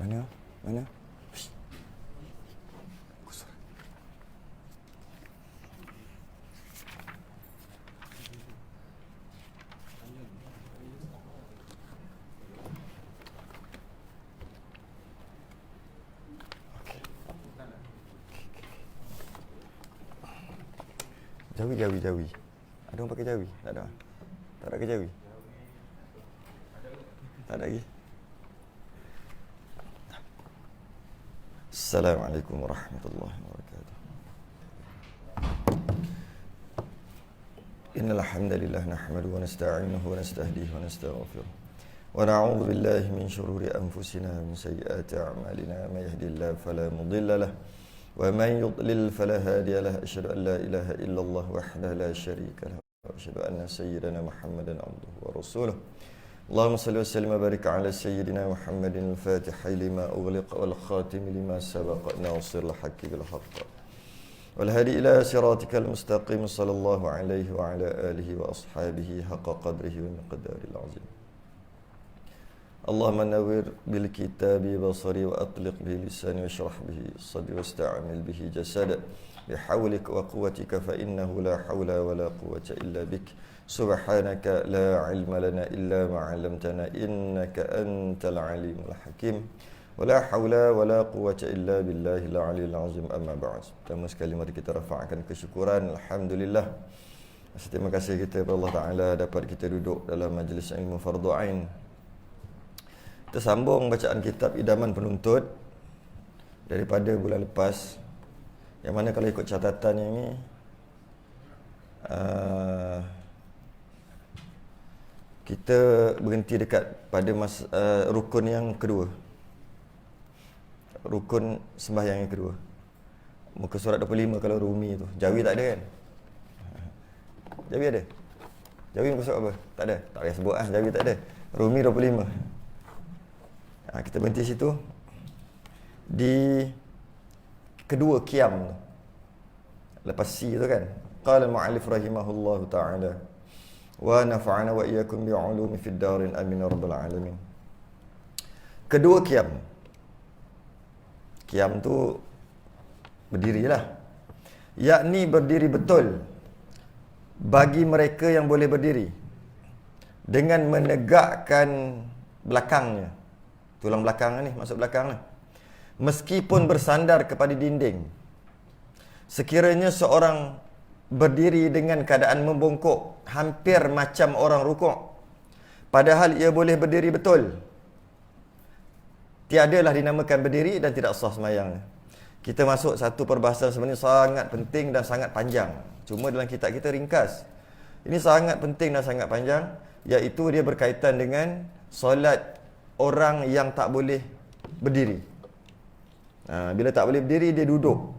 Mana? Mana? Shh. Jawi. Ada orang pakai jawi? Tak ada. Tak ada ke jawi? Tak ada lagi. Assalamualaikum warahmatullahi wabarakatuh. Innal hamdalillah nahmaduhu wa nasta'inuhu wa nastahdihi wa nastaghfiruh. Wa na'udzu billahi min shururi anfusina wa min sayyiati a'malina. May yahdihillahu fala mudilla lahu ومن يضلل فلا هادي له أشهد أن لا إله إلا الله وحده لا شريك له وأشهد أن سيدنا محمدا عبده ورسوله اللهم صل وسلم وبارك على سيدنا محمد الفاتح لما أغلق والخاتم لما سبق ناصر الحق بالحق والهادي إلى صراطك المستقيم صلى الله عليه وعلى آله وأصحابه حق قدره ومقداره العظيم اللهم نور بالكتاب بصري وأطلق به لساني واشرح به صدري واستعمل به جسدي بحولك وقوتك فإنه لا حول ولا قوة إلا بك سبحانك لا علم لنا إلا ما علمتنا إنك أنت العليم الحكيم ولا حول ولا قوة إلا بالله العلي العظيم أما بعد. Pertama sekali mari kita rafa'kan kesyukuran alhamdulillah. Terima kasih kita kepada Allah Taala dapat kita duduk dalam majlis ilmu fardu ain. Kita sambung bacaan kitab Idaman Penuntut daripada bulan lepas, yang mana kalau ikut catatannya ini kita berhenti dekat pada rukun yang kedua, rukun sembahyang yang kedua, muka surat 25. Kalau Rumi tu Jawi tak ada kan? Jawi ada? Jawi muka surat apa? Tak ada? Tak payah sebut Jawi tak ada. Rumi 25. Kita berhenti situ di kedua qiyam tu. Lepas si tu kan, qala al-mu'allif rahimahullahu ta'ala wa nafa'ana wa iyyakum bi'ulumi fid darin amin rabbal alamin. Kedua qiyam. Qiyam tu berdirilah, yakni berdiri betul bagi mereka yang boleh berdiri dengan menegakkan belakangnya, tulang belakang ni, masuk belakang ni, meskipun bersandar kepada dinding. Sekiranya seorang berdiri dengan keadaan membongkok, hampir macam orang rukuk, padahal ia boleh berdiri betul, tiadalah dinamakan berdiri dan tidak sah sembahyang. Kita masuk satu perbahasan sebenarnya sangat penting dan sangat panjang, cuma dalam kitab kita ringkas. Ini sangat penting dan sangat panjang, iaitu dia berkaitan dengan solat orang yang tak boleh berdiri. Bila tak boleh berdiri, dia duduk.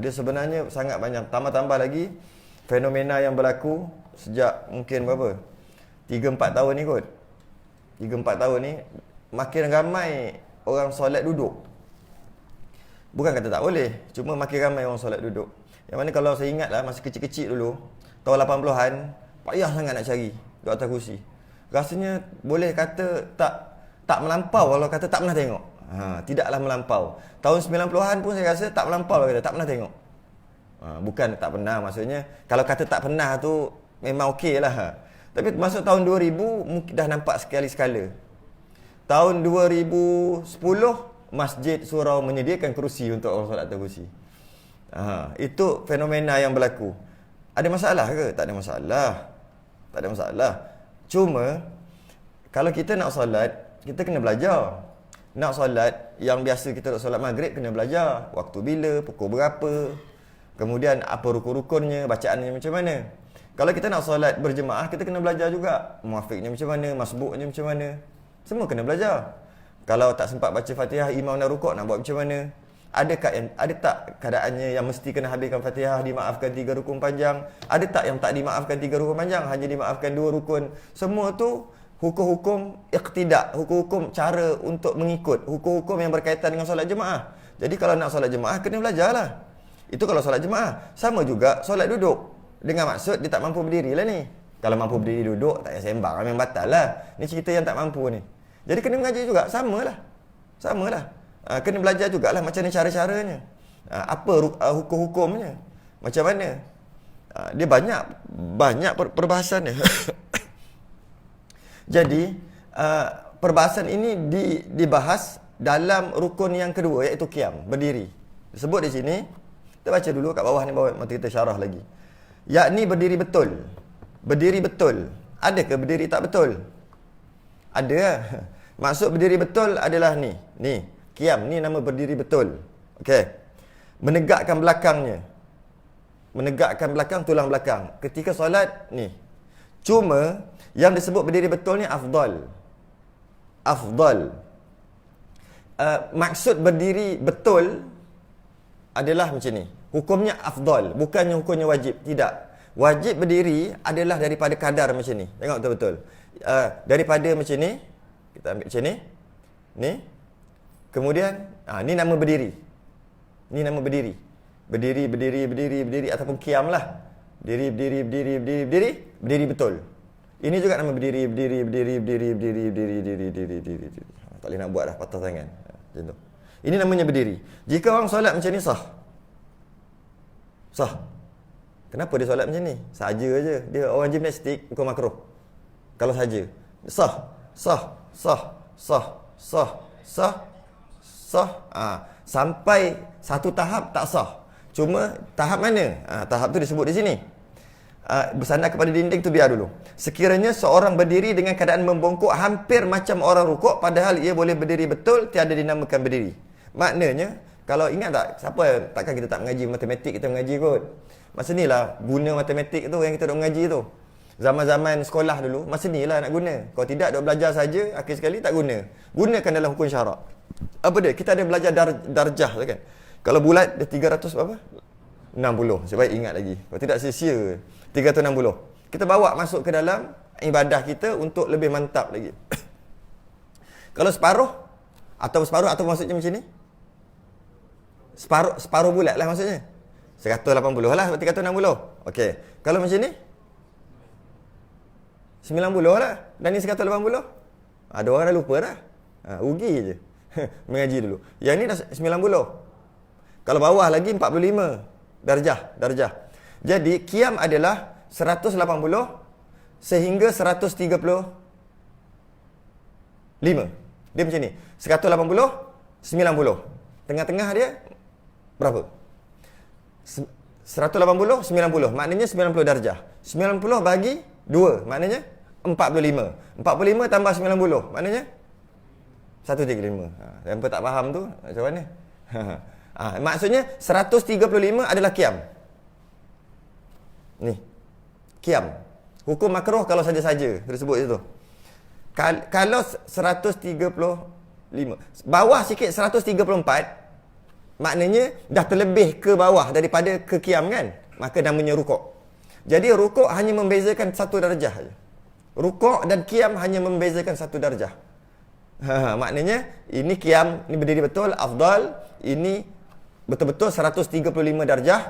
Dia sebenarnya sangat banyak. Tambah-tambah lagi fenomena yang berlaku sejak mungkin berapa? 3-4 tahun ni kot. 3-4 tahun ni makin ramai orang solat duduk. Bukan kata tak boleh, cuma makin ramai orang solat duduk. Yang mana kalau saya ingat lah, masa kecil-kecil dulu, tahun 80-an, payah sangat nak cari duduk atas kursi. Rasanya boleh kata tak melampau kalau kata tak pernah tengok. Tidaklah melampau. Tahun 90-an pun saya rasa tak melampau kalau kata tak pernah tengok. Bukan tak pernah, maksudnya kalau kata tak pernah tu memang okey lah. Tapi masuk tahun 2000 mungkin dah nampak sekali-sekala. Tahun 2010 Masjid Surau menyediakan kerusi untuk orang solat atas kursi. Itu fenomena yang berlaku. Ada masalah ke? Tak ada masalah. Tak ada masalah. Cuma kalau kita nak solat, kita kena belajar. Nak solat yang biasa kita nak solat maghrib, kena belajar waktu bila, pukul berapa, kemudian apa rukun-rukunnya, bacaannya macam mana. Kalau kita nak solat berjemaah, kita kena belajar juga muafiqnya macam mana, masbuknya macam mana. Semua kena belajar. Kalau tak sempat baca Fatihah, imam nak rukuk, nak buat macam mana? Ada tak keadaannya yang mesti kena habiskan Fatihah, dimaafkan 3 rukun panjang? Ada tak yang tak dimaafkan 3 rukun panjang, hanya dimaafkan 2 rukun? Semua tu hukum-hukum iqtidak, hukum-hukum cara untuk mengikut, hukum-hukum yang berkaitan dengan solat jemaah. Jadi kalau nak solat jemaah, kena belajarlah. Itu kalau solat jemaah. Sama juga solat duduk. Dengan maksud dia tak mampu berdiri lah ni. Kalau mampu berdiri duduk, tak payah sembang, memang batal lah. Ni cerita yang tak mampu ni. Jadi kena mengaji juga, samalah. Samalah. Kena belajar jugalah macam mana cara-caranya. Apa hukum-hukumnya. Macam mana. Dia banyak perbahasan dia. Jadi, perbahasan ini dibahas dalam rukun yang kedua, iaitu qiyam, berdiri. Disebut di sini, kita baca dulu kat bawah ni, nanti kita syarah lagi. Yakni berdiri betul. Berdiri betul. Adakah berdiri tak betul? Ada. Maksud berdiri betul adalah ni. Ni, qiyam ni nama berdiri betul. Okey. Menegakkan belakangnya. Menegakkan belakang, tulang belakang. Ketika solat ni. Cuma yang disebut berdiri betul ni afdal. Afdal. Maksud berdiri betul adalah macam ni. Hukumnya afdal, bukannya hukumnya wajib. Tidak. Wajib berdiri adalah daripada kadar macam ni. Tengok betul-betul. Daripada macam ni, kita ambil macam ni. Ni. Kemudian, ni nama berdiri. Ni nama berdiri. Berdiri ataupun qiyam lah. Berdiri betul. Ini juga nama berdiri. Tak boleh nak buat dah, patah tangan. Macam tu. Ini namanya berdiri. Jika orang solat macam ni sah. Sah. Kenapa dia solat macam ni? Saja aje. Dia orang gimnastik, bukan makruh. Kalau saja. Sah. Sampai satu tahap tak sah. Cuma tahap mana? Tahap tu disebut di sini. Bersandar kepada dinding tu biar dulu. Sekiranya seorang berdiri dengan keadaan membongkok hampir macam orang rukuk, padahal ia boleh berdiri betul, tiada dinamakan berdiri. Maknanya, kalau ingat tak, siapa takkan kita tak mengaji matematik, kita mengaji kot. Masa ni lah guna matematik tu yang kita duk mengaji tu. Zaman-zaman sekolah dulu, masa ni lah nak guna. Kalau tidak duk belajar saja, akhir sekali tak guna. Gunakan dalam hukum syarak. Apa dia? Kita ada belajar darjah tu kan. Kalau bulat dia 300 berapa? 60. Sebaik ingat lagi. Kalau tidak sia-sia 360. Kita bawa masuk ke dalam ibadah kita untuk lebih mantap lagi. Kalau separuh atau maksudnya macam ni? Separuh bulat lah maksudnya. 180 lah 360. Okey. Kalau macam ni 90 lah. Dan ni 180. Ada orang dah lupa dah. Rugi je. Mengaji dulu. Yang ni dah 90. Kalau bawah lagi 45 darjah. Jadi qiyam adalah 180 sehingga 135. Dia macam ni. 180, 90. Tengah-tengah dia berapa? 180, 90. Maknanya 90 darjah. 90 bagi 2. Maknanya 45. 45 tambah 90. Maknanya 135. Hampa tak faham tu macam mana? Maksudnya 135 adalah qiyam. Ni. Qiyam. Hukum makruh kalau saja-saja tersebut itu. Kalau 135, bawah sikit 134, maknanya dah terlebih ke bawah daripada ke qiyam kan? Maka namanya rukuk. Jadi rukuk hanya membezakan satu darjah saja. Rukuk dan qiyam hanya membezakan satu darjah. Maknanya ini qiyam, ini berdiri betul, afdal, ini betul-betul 135 darjah.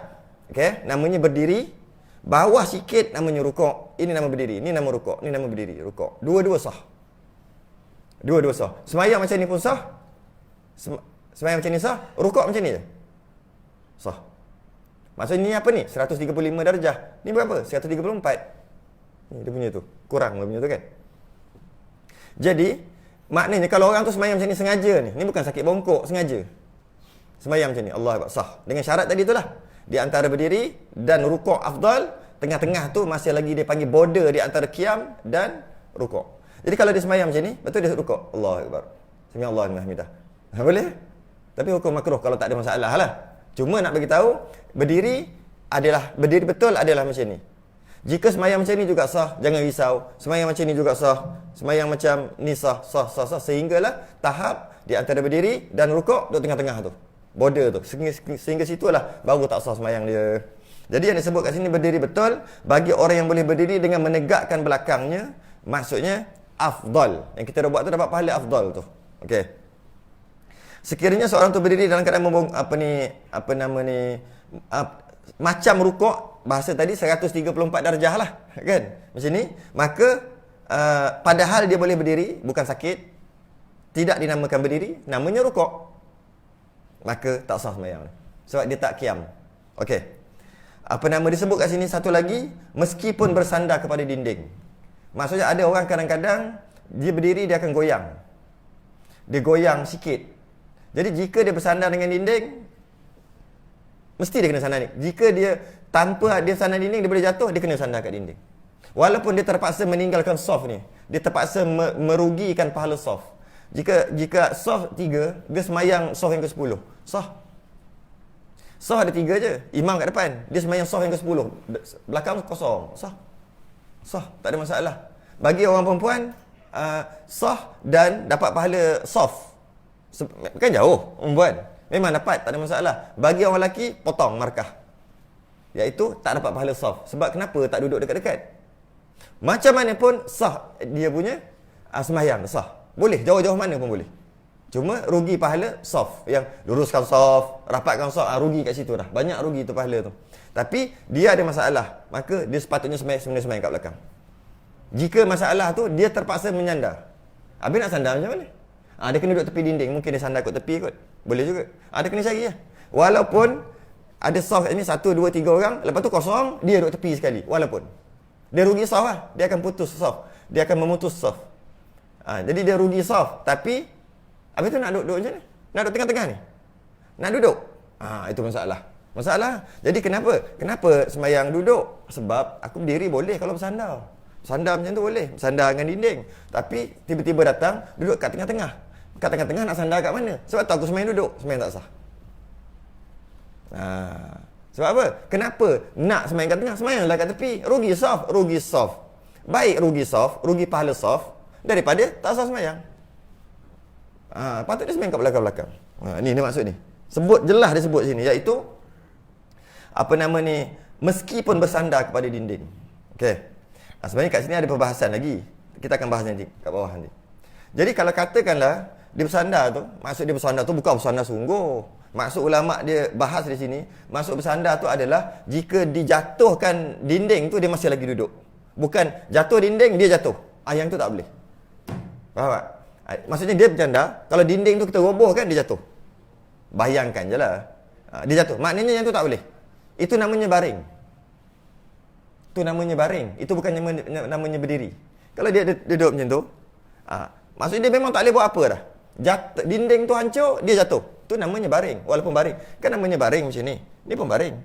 Okey, namanya berdiri. Bawah sikit namanya rukuk. Ini nama berdiri, ini nama rukuk, ini nama berdiri, rukuk. Dua-dua sah. Dua-dua sah. Semayang macam ni pun sah. Semayang macam ni sah, rukuk macam ni je. Sah. Maksudnya ni apa ni? 135 darjah. Ni berapa? 134. Ni dia punya tu. Kurang dia punya tu kan. Jadi, maknanya kalau orang tu semayang macam ni sengaja ni bukan sakit bongkok, sengaja. Semayang macam ni, Allah Akbar, sah. Dengan syarat tadi itulah. Di antara berdiri dan rukuk afdal, tengah-tengah tu masih lagi dia panggil border di antara qiyam dan rukuk. Jadi kalau dia semayang macam ni, betul dia rukuk. Allah Akbar. Sami Allahu liman hamidah. Boleh? Tapi hukum makruh kalau tak ada masalah lah. Cuma nak bagi tahu, berdiri betul adalah macam ni. Jika semayang macam ni juga sah, jangan risau. Semayang macam ni juga sah. Semayang macam ni sah. Sehinggalah tahap di antara berdiri dan rukuk duduk tengah-tengah tu. Border tu. Sehingga situlah baru tak sah semayang dia. Jadi yang disebut kat sini berdiri betul bagi orang yang boleh berdiri dengan menegakkan belakangnya, maksudnya afdal. Yang kita dah buat tu dapat pahala afdal tu. Okey. Sekiranya seorang tu berdiri dalam keadaan macam rukuk, bahasa tadi 134 darjah lah kan, macam ni, maka padahal dia boleh berdiri, bukan sakit, tidak dinamakan berdiri, namanya rukuk, maka tak sah sembahyang. Sebab dia tak qiyam. Okey. Apa nama disebut kat sini satu lagi, meskipun bersandar kepada dinding. Maksudnya ada orang kadang-kadang dia berdiri dia akan goyang. Dia goyang sikit. Jadi jika dia bersandar dengan dinding, mesti dia kena sandar ni. Jika dia tanpa dia sandar dinding, dia boleh jatuh, dia kena sandar kat dinding. Walaupun dia terpaksa meninggalkan soft ni, dia terpaksa merugikan pahala soft. Jika soft 3, dia semayang soft yang ke-10. Sah. Sah ada 3 je. Imam kat depan, dia semayang soft yang ke-10. Belakang kosong. Sah. Sah, tak ada masalah. Bagi orang perempuan, sah dan dapat pahala soft. Kan jauh perempuan. Memang dapat, tak ada masalah. Bagi orang lelaki, potong markah. Iaitu tak dapat pahala soft. Sebab kenapa tak duduk dekat-dekat? Macam mana pun sah dia punya sembahyang, sah. Boleh, jauh-jauh mana pun boleh. Cuma rugi pahala soft. Yang luruskan soft, rapatkan soft, rugi kat situ dah. Banyak rugi tu pahala tu. Tapi dia ada masalah, maka dia sepatutnya sembahyang kat belakang. Jika masalah tu, dia terpaksa menyandar. Habis nak sandar macam mana? Dia kena duduk tepi dinding. Mungkin dia sandar kat tepi kot. Boleh juga. Dia kena cari lah. Walaupun ada soft kat ni 1, 2, 3 orang, lepas tu kosong, dia duduk tepi sekali. Walaupun dia rugi soft lah. Dia akan putus soft. Dia akan memutus soft. Jadi dia rugi soft. Tapi habis tu nak duduk macam mana? Nak duduk tengah-tengah ni? Nak duduk? Itu masalah. Jadi kenapa? Kenapa sembahyang duduk? Sebab aku berdiri boleh kalau bersandar. Bersandar macam tu boleh. Bersandar dengan dinding. Tapi tiba-tiba datang, duduk kat tengah-tengah. Kat tengah-tengah nak sandar kat mana? Sebab tu aku sembahyang duduk. Sembahyang tak sah. Sebab apa? Kenapa nak sembahyang kat tengah? Sembahyanglah kat tepi. Rugi soft. Baik rugi soft, rugi pahala soft daripada tak sah sembahyang. Patut dia sembahyang kat belakang-belakang. Ni maksud ni. Jelas dia sebut sini, iaitu apa nama ni, meskipun bersandar kepada dinding. Okey. Sebenarnya kat sini ada perbahasan lagi. Kita akan bahas nanti kat bawah nanti. Jadi kalau katakanlah dia bersandar tu, maksud dia bersandar tu bukan bersandar sungguh. Maksud ulama dia bahas di sini, maksud bersandar tu adalah jika dijatuhkan dinding tu dia masih lagi duduk. Bukan jatuh dinding dia jatuh. Yang tu tak boleh. Faham tak? Maksudnya dia bercanda, kalau dinding tu kita robohkan dia jatuh. Bayangkan je lah. Dia jatuh. Maknanya yang tu tak boleh. Itu namanya baring. Itu bukan namanya berdiri. Kalau dia duduk macam tu, maksudnya dia memang tak boleh buat apa dah. Dinding tu hancur, dia jatuh. Tu namanya baring. Walaupun baring. Kan namanya baring macam ni. Ni pun baring.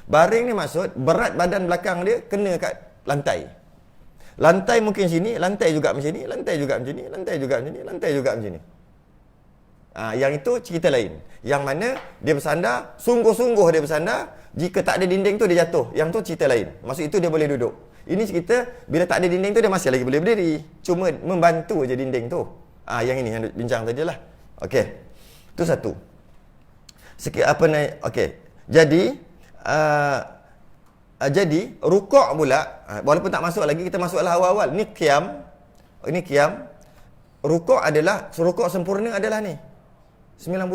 Baring ni maksud berat badan belakang dia kena kat lantai. Lantai mungkin sini, lantai juga macam ni, lantai juga macam ni, lantai juga macam ni, lantai juga macam ni. Yang itu cerita lain. Yang mana dia bersandar, sungguh-sungguh dia bersandar, jika tak ada dinding tu dia jatuh. Yang tu cerita lain. Maksud itu dia boleh duduk. Ini cerita bila tak ada dinding tu dia masih lagi boleh berdiri. Cuma membantu je dinding tu. Yang ini yang bincang tadi lah. Okey. Itu satu. Okey. Jadi rukuk pula, walaupun tak masuk lagi, kita masuklah awal-awal. Ini qiyam. Rukuk rukuk sempurna adalah ni 90.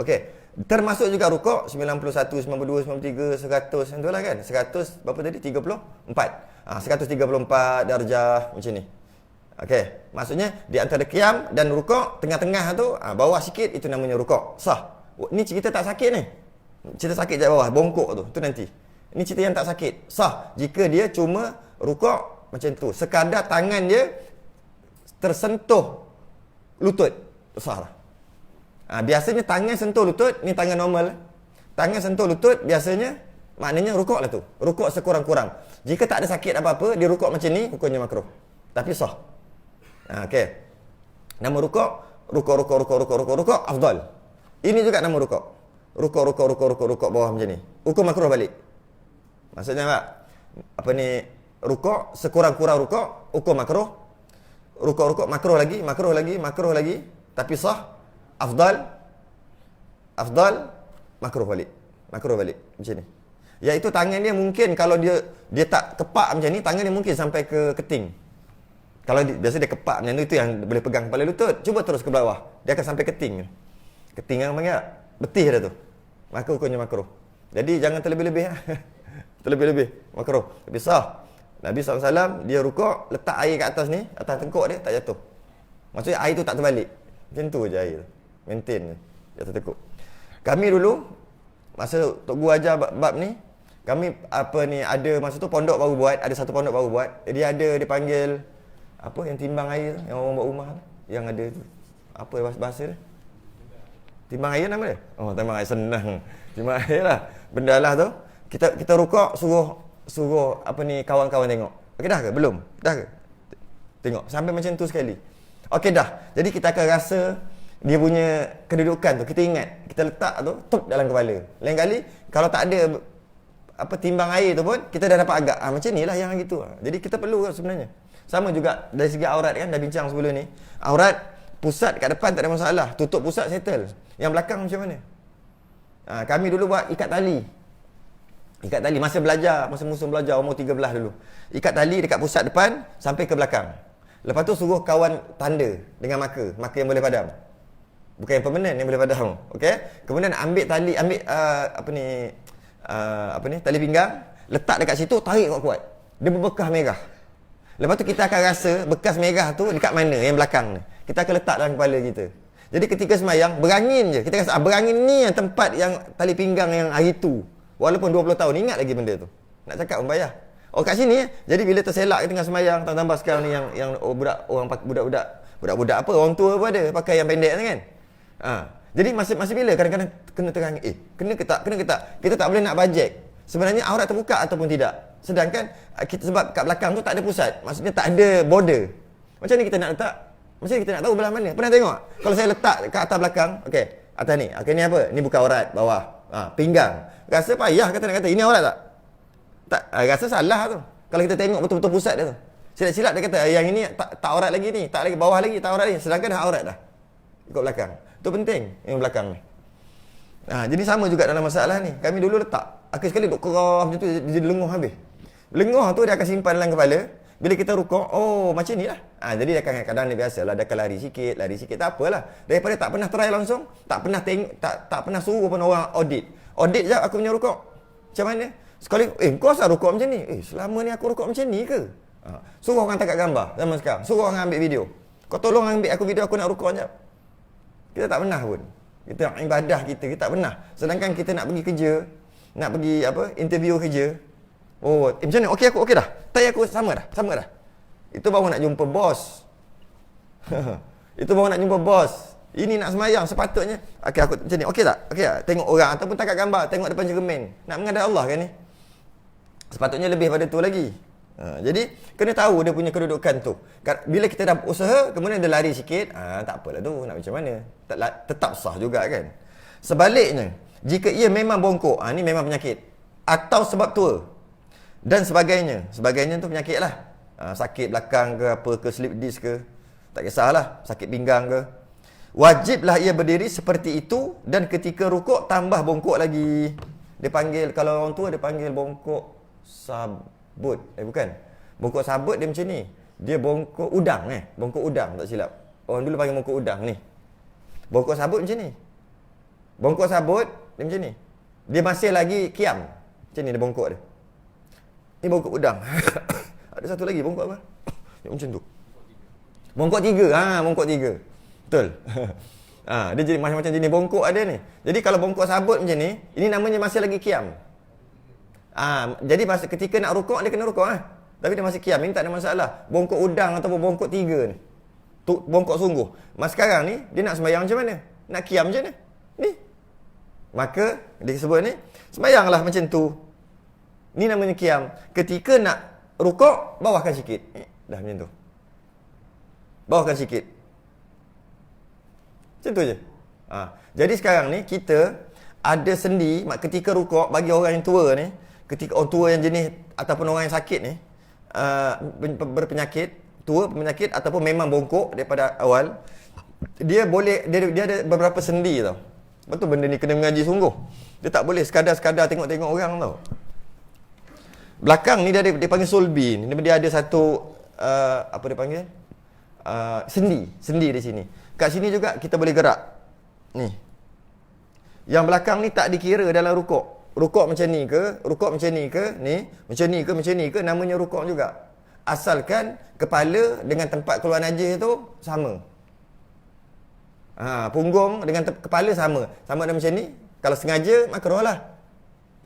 Okey. Termasuk juga rukuk 91, 92, 93, 100 itulah kan. 100 berapa tadi? 34. 134 darjah macam ni. Okey. Maksudnya di antara qiyam dan rukuk, tengah-tengah tu, bawah sikit, itu namanya rukuk. Sah. Ni cerita tak sakit ni. Cerita sakit je bawah, bongkok tu. Tu nanti. Ini cerita yang tak sakit. Sah jika dia cuma rukuk macam tu. Sekadar tangan dia tersentuh lutut. Sah lah. Biasanya tangan sentuh lutut, ni tangan normal. Tangan sentuh lutut biasanya maknanya rukuk lah tu. Rukuk sekurang-kurang. Jika tak ada sakit apa-apa, dia rukuk macam ni, hukumnya makruh. Tapi sah. Okey. Nama rukuk afdal. Ini juga nama rukuk. Rukuk bawah macam ni. Hukum makruh balik. Maksudnya apa ni, rukuk sekurang-kurang rukuk, hukum makruh. Rukuk makruh lagi, tapi sah. Afdal makruh balik macam ni. Iaitu tangan dia mungkin kalau dia tak kepak macam ni, tangan dia mungkin sampai ke keting. Kalau biasa dia kepak macam tu, itu yang boleh pegang kepala lutut. Cuba terus ke bawah, dia akan sampai keting. Keting yang panggil betih dah tu. Maka hukumnya makruh. Jadi jangan terlebih-lebih. Terlebih-lebih makruh. Tapi sah. Nabi SAW dia rukuk, letak air kat atas ni, atas tengkuk dia, tak jatuh. Maksudnya air tu tak terbalik. Macam tu je air. Maintain je. Dia tertekuk. Kami dulu masa Tok Guru ajar bab ni, kami ada masa tu pondok baru buat, ada satu pondok baru buat. Dia panggil apa yang timbang air tu, yang orang buat rumah tu, yang ada tu. Apa bahasa dia? Timbang air nama dia? Oh, timbang air senang. Timbang air lah. Benda lah tu. Kita rukuk suruh kawan-kawan tengok. Okey dah ke? Belum? Dah ke? Tengok sampai macam tu sekali. Okey dah. Jadi kita akan rasa dia punya kedudukan tu. Kita ingat, kita letak tu tuk dalam kepala. Lain kali kalau tak ada timbang air tu pun kita dah dapat agak. Macam ni lah yang gitu. Jadi kita perlu sebenarnya. Sama juga dari segi aurat kan, dah bincang sebelum ni. Aurat pusat kat depan tak ada masalah. Tutup pusat settle. Yang belakang macam mana? Kami dulu buat ikat tali. Ikat tali masa belajar, masa musim belajar umur 13 dulu. Ikat tali dekat pusat depan sampai ke belakang. Lepas tu suruh kawan tanda dengan marker yang boleh padam. Bukan yang permanent, yang boleh padam. Okey? Kemudian ambil tali, tali pinggang, letak dekat situ, tarik kuat-kuat. Dia berbekas merah. Lepas tu kita akan rasa bekas merah tu dekat mana yang belakang ni. Kita akan letak dalam kepala kita. Jadi ketika semayang, berangin je. Kita rasa berangin ni yang tempat yang tali pinggang yang hari tu. Walaupun 20 tahun, ingat lagi benda tu. Nak cakap pun payah. Oh kat sini, jadi bila terselak tengah semayang, tambah sekarang ni yang budak-budak apa, orang tua pun ada pakai yang pendek kan. Jadi masih bila kadang-kadang kena terang, kena ke tak? Kita tak boleh nak bajet. Sebenarnya aurat terbuka ataupun tidak. Sedangkan sebab kat belakang tu tak ada pusat, maksudnya tak ada border. Macam ni kita nak letak? Macam ni kita nak tahu belah mana? Pernah tengok? Kalau saya letak kat atas belakang, okey, atas ni. Okey, ni apa? Ni bukan aurat, bawah. Pinggang. Rasa payah nak kata, ini aurat tak? Tak, rasa salah tu. Kalau kita tengok betul-betul pusat dia tu. Silap-silap dia kata, yang ini tak aurat lagi ni, tak lagi bawah lagi, tak aurat lagi. Sedangkan dah aurat dah. Ikut belakang. Tu penting yang belakang ni. Jadi sama juga dalam masalah ni. Kami dulu letak. Akhir sekali duk kerah macam tu, dia lenguh habis. Lenguh tu dia akan simpan dalam kepala. Bila kita rukuk, macam ni lah. Jadi dia kadang-kadang ni biasalah, dia akan lari sikit, tak apalah. Daripada tak pernah try langsung, tak pernah tak pernah suruh pun orang audit. Audit je aku punya rukuk. Macam mana? Sekali, kau asal rukuk macam ni? Selama ni aku rukuk macam ni ke? Suruh orang tangkap gambar zaman sekarang. Suruh orang ambil video. Kau tolong ambil aku video, aku nak rukuk sekejap. Kita tak pernah pun. Kita nak ibadah kita tak pernah. Sedangkan kita nak pergi kerja, nak pergi interview kerja. Macam ni? Okey dah. Tai aku sama dah. Itu baru nak jumpa bos. Itu baru nak jumpa bos. Ini nak semayang sepatutnya. Okey aku macam ni. Okey tak? Okey tak? Tengok orang ataupun tangkap gambar, tengok depan cermin. Nak menghadap Allah kan ni? Sepatutnya lebih pada tu lagi. Jadi kena tahu dia punya kedudukan tu. Bila kita dah usaha, kemudian dia lari sikit, tak apalah tu, nak macam mana? Tetap sah juga kan. Sebaliknya, jika ia memang bongkok, ni memang penyakit atau sebab tua dan sebagainya. Sebagainya tu penyakit lah. Sakit belakang ke apa ke, slip disc ke, tak kisahlah, sakit pinggang ke. Wajiblah ia berdiri seperti itu, dan ketika rukuk tambah bongkok lagi. Dia panggil, kalau orang tua dia panggil bongkok sabut. Bukan. Bongkok sabut dia macam ni. Dia bongkok udang bongkok udang tak silap. Orang dulu panggil bongkok udang ni. Bongkok sabut macam ni. Bongkok sabut dia macam ni. Dia masih lagi kiam. Macam ni dia bongkok dia. Ni bongkok udang. Ada satu lagi bongkok apa? Macam tu. Bongkok tiga. Bongkok tiga. Betul. Dia jadi macam-macam jenis bongkok ada ni. Jadi kalau bongkok sabut macam ni, ini namanya masih lagi kiam. Jadi ketika nak rukuk, dia kena rukuk tapi dia masih kiam. Ini tak ada masalah. Bongkok udang ataupun bongkok tiga ni, bongkok sungguh. Mas sekarang ni, dia nak sembahyang macam mana? Nak kiam macam mana? Ni. Maka, dia sebut ni, sembahyanglah macam tu. Ni namanya kiam. Ketika nak rukuk, bawahkan sikit. Dah macam tu. Bawahkan sikit. Macam tu je. Jadi sekarang ni, kita ada sendi ketika rukuk bagi orang yang tua ni. Ketika orang tua yang jenis ataupun orang yang sakit ni, berpenyakit, tua penyakit ataupun memang bongkok daripada awal, dia ada beberapa sendi tau. Betul benda ni kena mengaji sungguh. Dia tak boleh sekadar tengok-tengok orang tau. Belakang ni dia panggil sulbi. Dia ada satu apa dia panggil? Sendi di sini. Kat sini juga kita boleh gerak. Ni. Yang belakang ni tak dikira dalam rukuk. Rukuk macam ni ke, rukuk macam ni ke, ni, macam ni ke, namanya rukuk juga. Asalkan kepala dengan tempat keluar najis tu sama. Punggung dengan kepala sama. Sama ada macam ni. Kalau sengaja, makruh lah.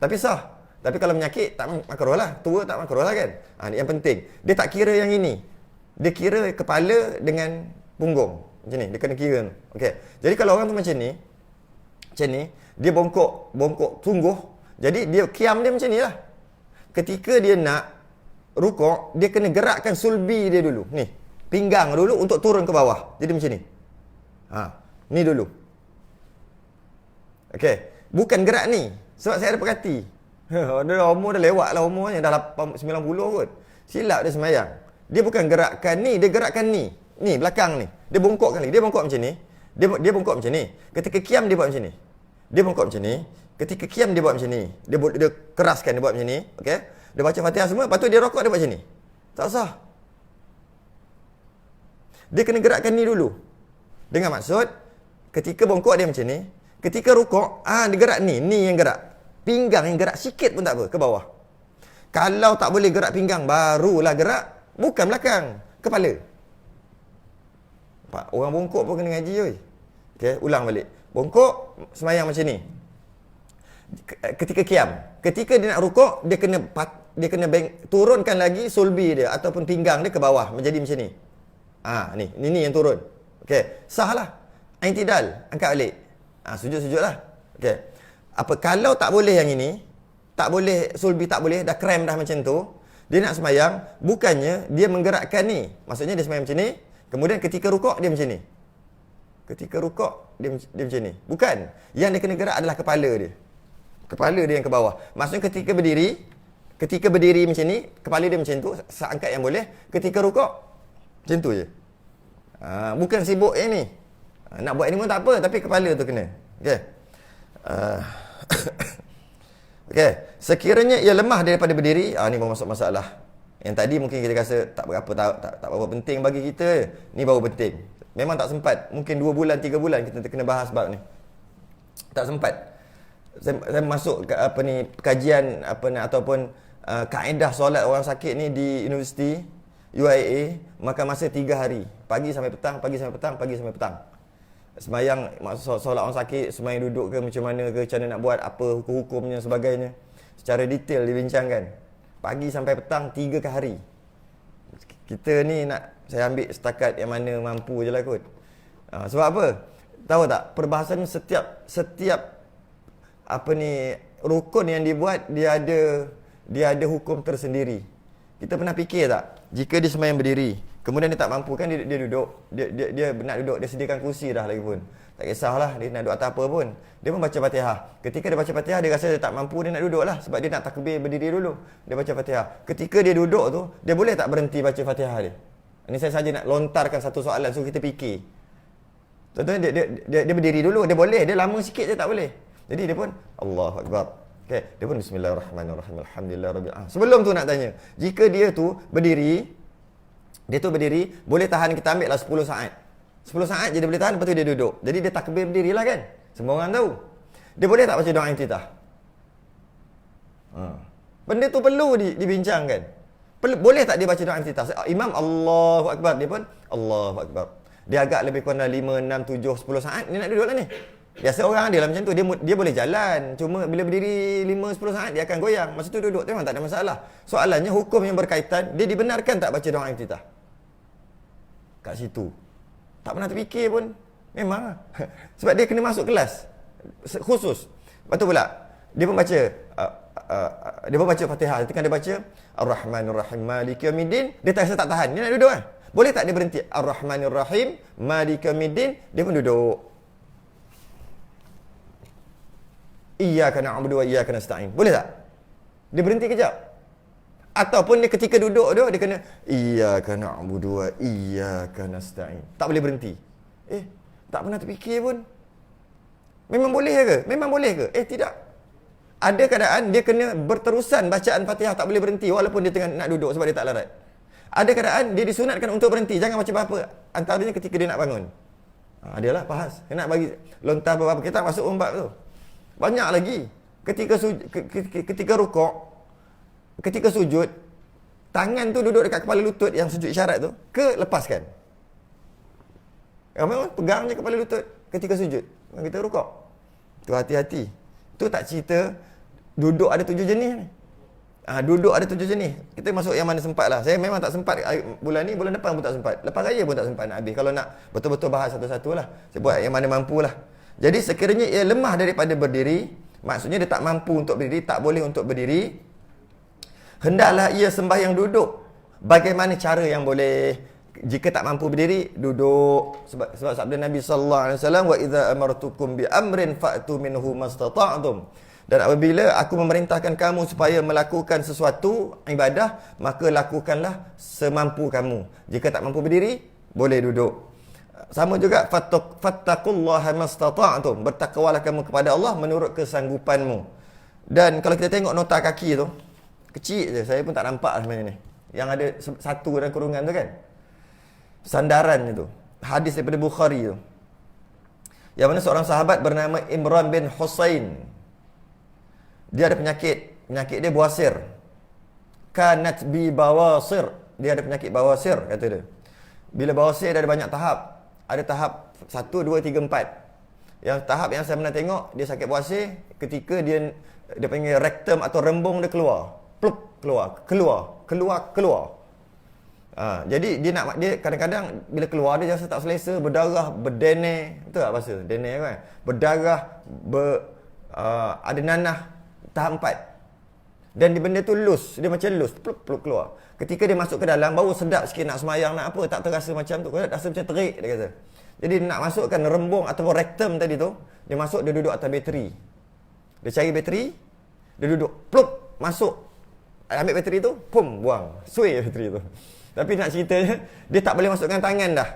Tapi sah. Tapi kalau menyakit, tak makruh lah. Tua tak makruh lah kan. Yang penting. Dia tak kira yang ini. Dia kira kepala dengan punggung. Macam ni. Dia kena kira. Okay. Jadi kalau orang tu macam ni, dia bongkok sungguh. Jadi dia kiam dia macam ni lah. Ketika dia nak rukuk, dia kena gerakkan sulbi dia dulu. Ni. Pinggang dulu untuk turun ke bawah. Jadi macam ni. Ni dulu. Okey. Bukan gerak ni. Sebab saya ada perhati. Dia umur dah lewat lah umurnya. Dah 90 kot. Silap dia semayang. Dia bukan gerakkan ni. Dia gerakkan ni. Ni belakang ni. Dia bongkokkan lagi. Dia bongkok macam ni. Dia bongkok macam ni. Ketika kiam dia buat macam ni. Dia bongkok macam ni. Ketika kiam dia buat macam ni. Dia keraskan dia buat macam ni. Okey. Dia baca Fatihah semua. Lepas tu dia rokok dia buat macam ni. Tak sah. Dia kena gerakkan ni dulu. Dengan maksud, ketika bongkok dia macam ni, ketika rukuk, dia gerak ni. Ni yang gerak. Pinggang yang gerak sikit pun tak apa, ke bawah. Kalau tak boleh gerak pinggang, barulah gerak. Bukan belakang, kepala. Orang bongkok pun kena ngaji, oi. Okay, ulang balik. Bongkok, semayang macam ni. Ketika kiam. Ketika dia nak rukuk, dia kena turunkan lagi sulbi dia ataupun pinggang dia ke bawah menjadi macam ni. Ni yang turun. Okey, sahlah. I'tidal, angkat balik. Sujud-sujudlah. Okey. Kalau tak boleh yang ini, tak boleh sulbi tak boleh, dah cramp dah macam tu, dia nak semayang, bukannya dia menggerakkan ni. Maksudnya dia semayang macam ni, kemudian ketika rukuk dia macam ni. Ketika rukuk dia macam ni. Bukan. Yang dia kena gerak adalah kepala dia. Kepala dia yang ke bawah. Maksudnya ketika berdiri macam ni, kepala dia macam tu, seangkat yang boleh. Ketika rukuk, macam tu je. Bukan sibuk yang ni. Nak buat ni pun tak apa, tapi kepala tu kena. Okey. Okey. Sekiranya ia lemah daripada berdiri, ni baru masuk masalah. Yang tadi mungkin kita rasa tak berapa penting bagi kita. Ni baru penting. Memang tak sempat. Mungkin 2 bulan, 3 bulan kita kena bahas bab ni. Tak sempat. Saya masuk ke kajian ataupun kaedah solat orang sakit ni di universiti UIA, maka masa 3 hari. Pagi sampai petang, pagi sampai petang, pagi sampai petang. Semayang, solat orang sakit, semayang duduk ke macam mana ke, macam mana nak buat, apa hukum-hukumnya sebagainya. Secara detail dibincangkan. Pagi sampai petang, 3 ke hari. Kita ni saya ambil setakat yang mana mampu je lah kot. Sebab apa? Tahu tak? Perbahasan setiap rukun yang dibuat, dia ada hukum tersendiri. Kita pernah fikir tak? Jika dia semayang berdiri, kemudian dia tak mampu kan, dia duduk. Dia nak duduk, dia sediakan kursi dah lagi pun. Tak kisahlah dia nak duduk atas apa pun. Dia pun baca Fatihah. Ketika dia baca Fatihah, dia rasa dia tak mampu, dia nak duduk lah. Sebab dia nak takbir berdiri dulu. Dia baca Fatihah. Ketika dia duduk tu, dia boleh tak berhenti baca Fatihah dia? Ini saya saja nak lontarkan satu soalan, so kita fikir. Contohnya dia berdiri dulu, dia boleh. Dia lama sikit je tak boleh. Jadi dia pun Allahu Akbar. Okay. Dia pun Bismillahirrahmanirrahim. Alhamdulillahirabbil alamin. Sebelum tu nak tanya, jika dia tu berdiri, boleh tahan, kita ambil lah 10 saat. 10 saat je dia boleh tahan, lepas tu dia duduk. Jadi dia takbir berdiri lah kan. Semua orang tahu. Dia boleh tak baca doa iftitah? Benda tu perlu dibincangkan. Boleh tak dia baca doa iftitah? Imam Allahu Akbar, dia pun Allahu Akbar. Dia agak lebih kurang 5, 6, 7, 10 saat, dia nak duduk lah ni. Biasa orang dia lah macam tu, dia boleh jalan. Cuma bila berdiri 5, 10 saat, dia akan goyang. Masa tu duduk, memang tak ada masalah. Soalannya, hukum yang berkaitan, dia dibenarkan tak baca doa iftitah? Kat situ. Tak pernah terfikir pun. Memang lah. Sebab dia kena masuk kelas khusus. Lepas tu pula, dia pun baca Fatihah. Ketika dia baca Ar-Rahmanir-Rahim Maliki Yawmiddin, dia tak rasa tak tahan. Dia nak duduk kan? Boleh tak dia berhenti? Ar-Rahmanir-Rahim Maliki Yawmiddin, dia pun duduk. Iyyaka na'budu wa iyyaka nasta'in. Boleh tak? Dia berhenti kejap. Ataupun dia ketika duduk tu, dia kena Iyyaka na'budu wa iyyaka nasta'in. Tak boleh berhenti. Tak pernah terfikir pun. Memang boleh ke? Memang boleh ke? Tidak. Ada keadaan dia kena berterusan bacaan Fatihah, tak boleh berhenti walaupun dia tengah nak duduk sebab dia tak larat. Ada keadaan dia disunatkan untuk berhenti, jangan baca apa-apa. Antaranya ketika dia nak bangun. Adalah bahas. Dia nak bagi lontar apa-apa, kita tak masuk bab tu. Banyak lagi. Ketika rukuk, ketika sujud, tangan tu duduk dekat kepala lutut yang sujud isyarat tu, ke lepaskan? Memang pegang je kepala lutut. ketika sujud. Kita rukuk. Tu hati-hati. Tu tak cerita duduk ada 7 jenis ni. Duduk ada 7 jenis. Kita masuk yang mana sempat lah. Saya memang tak sempat bulan ni, bulan depan pun tak sempat. Lepas raya pun tak sempat nak habis. Kalau nak betul-betul bahas satu-satu lah. Saya buat yang mana mampu lah. Jadi sekiranya ia lemah daripada berdiri, maksudnya dia tak mampu untuk berdiri, tak boleh untuk berdiri, hendaklah ia sembahyang duduk. Bagaimana cara yang boleh? Jika tak mampu berdiri, duduk. Sebab sabda Nabi sallallahu alaihi wasallam, wa idza amartukum bi amrin fa'tu minhu mastata'tum. Dan apabila aku memerintahkan kamu supaya melakukan sesuatu ibadah, maka lakukanlah semampu kamu. Jika tak mampu berdiri, boleh duduk. Sama juga fattaqullaha mastata'tum. Bertakwalah kamu kepada Allah menurut kesanggupanmu. Dan kalau kita tengok nota kaki tu, kecil je, saya pun tak nampak sebenarnya ni. Yang ada satu dalam kurungan tu kan. Sandaran itu. Hadis daripada Bukhari tu. Yang mana seorang sahabat bernama Imran bin Husain. Dia ada penyakit. Penyakit dia buasir. Kanat bi bawasir. Dia ada penyakit bawasir, kata dia. Bila bawasir dia ada banyak tahap. Ada tahap 1, 2, 3, 4. Yang tahap yang saya pernah tengok, dia sakit buasir ketika dia panggil rektum atau rembung dia keluar. Plup, keluar. Jadi dia kadang-kadang bila keluar dia rasa tak selesa, berdarah, berdeneh, betul tak bahasa? Deneh kan? Berdarah, ada nanah, tahap 4. Dan benda tu loose, dia macam loose, plup keluar. Ketika dia masuk ke dalam, baru sedap sikit nak semayang, nak apa, tak terasa macam tu. Rasa macam terik, dia kata. Jadi nak masukkan rembung ataupun rektum tadi tu, dia masuk, dia duduk atas bateri. Dia cari bateri, dia duduk, plup, masuk. Ambil bateri tu, pum, buang. Suai bateri tu. Tapi nak ceritanya, dia tak boleh masukkan tangan dah.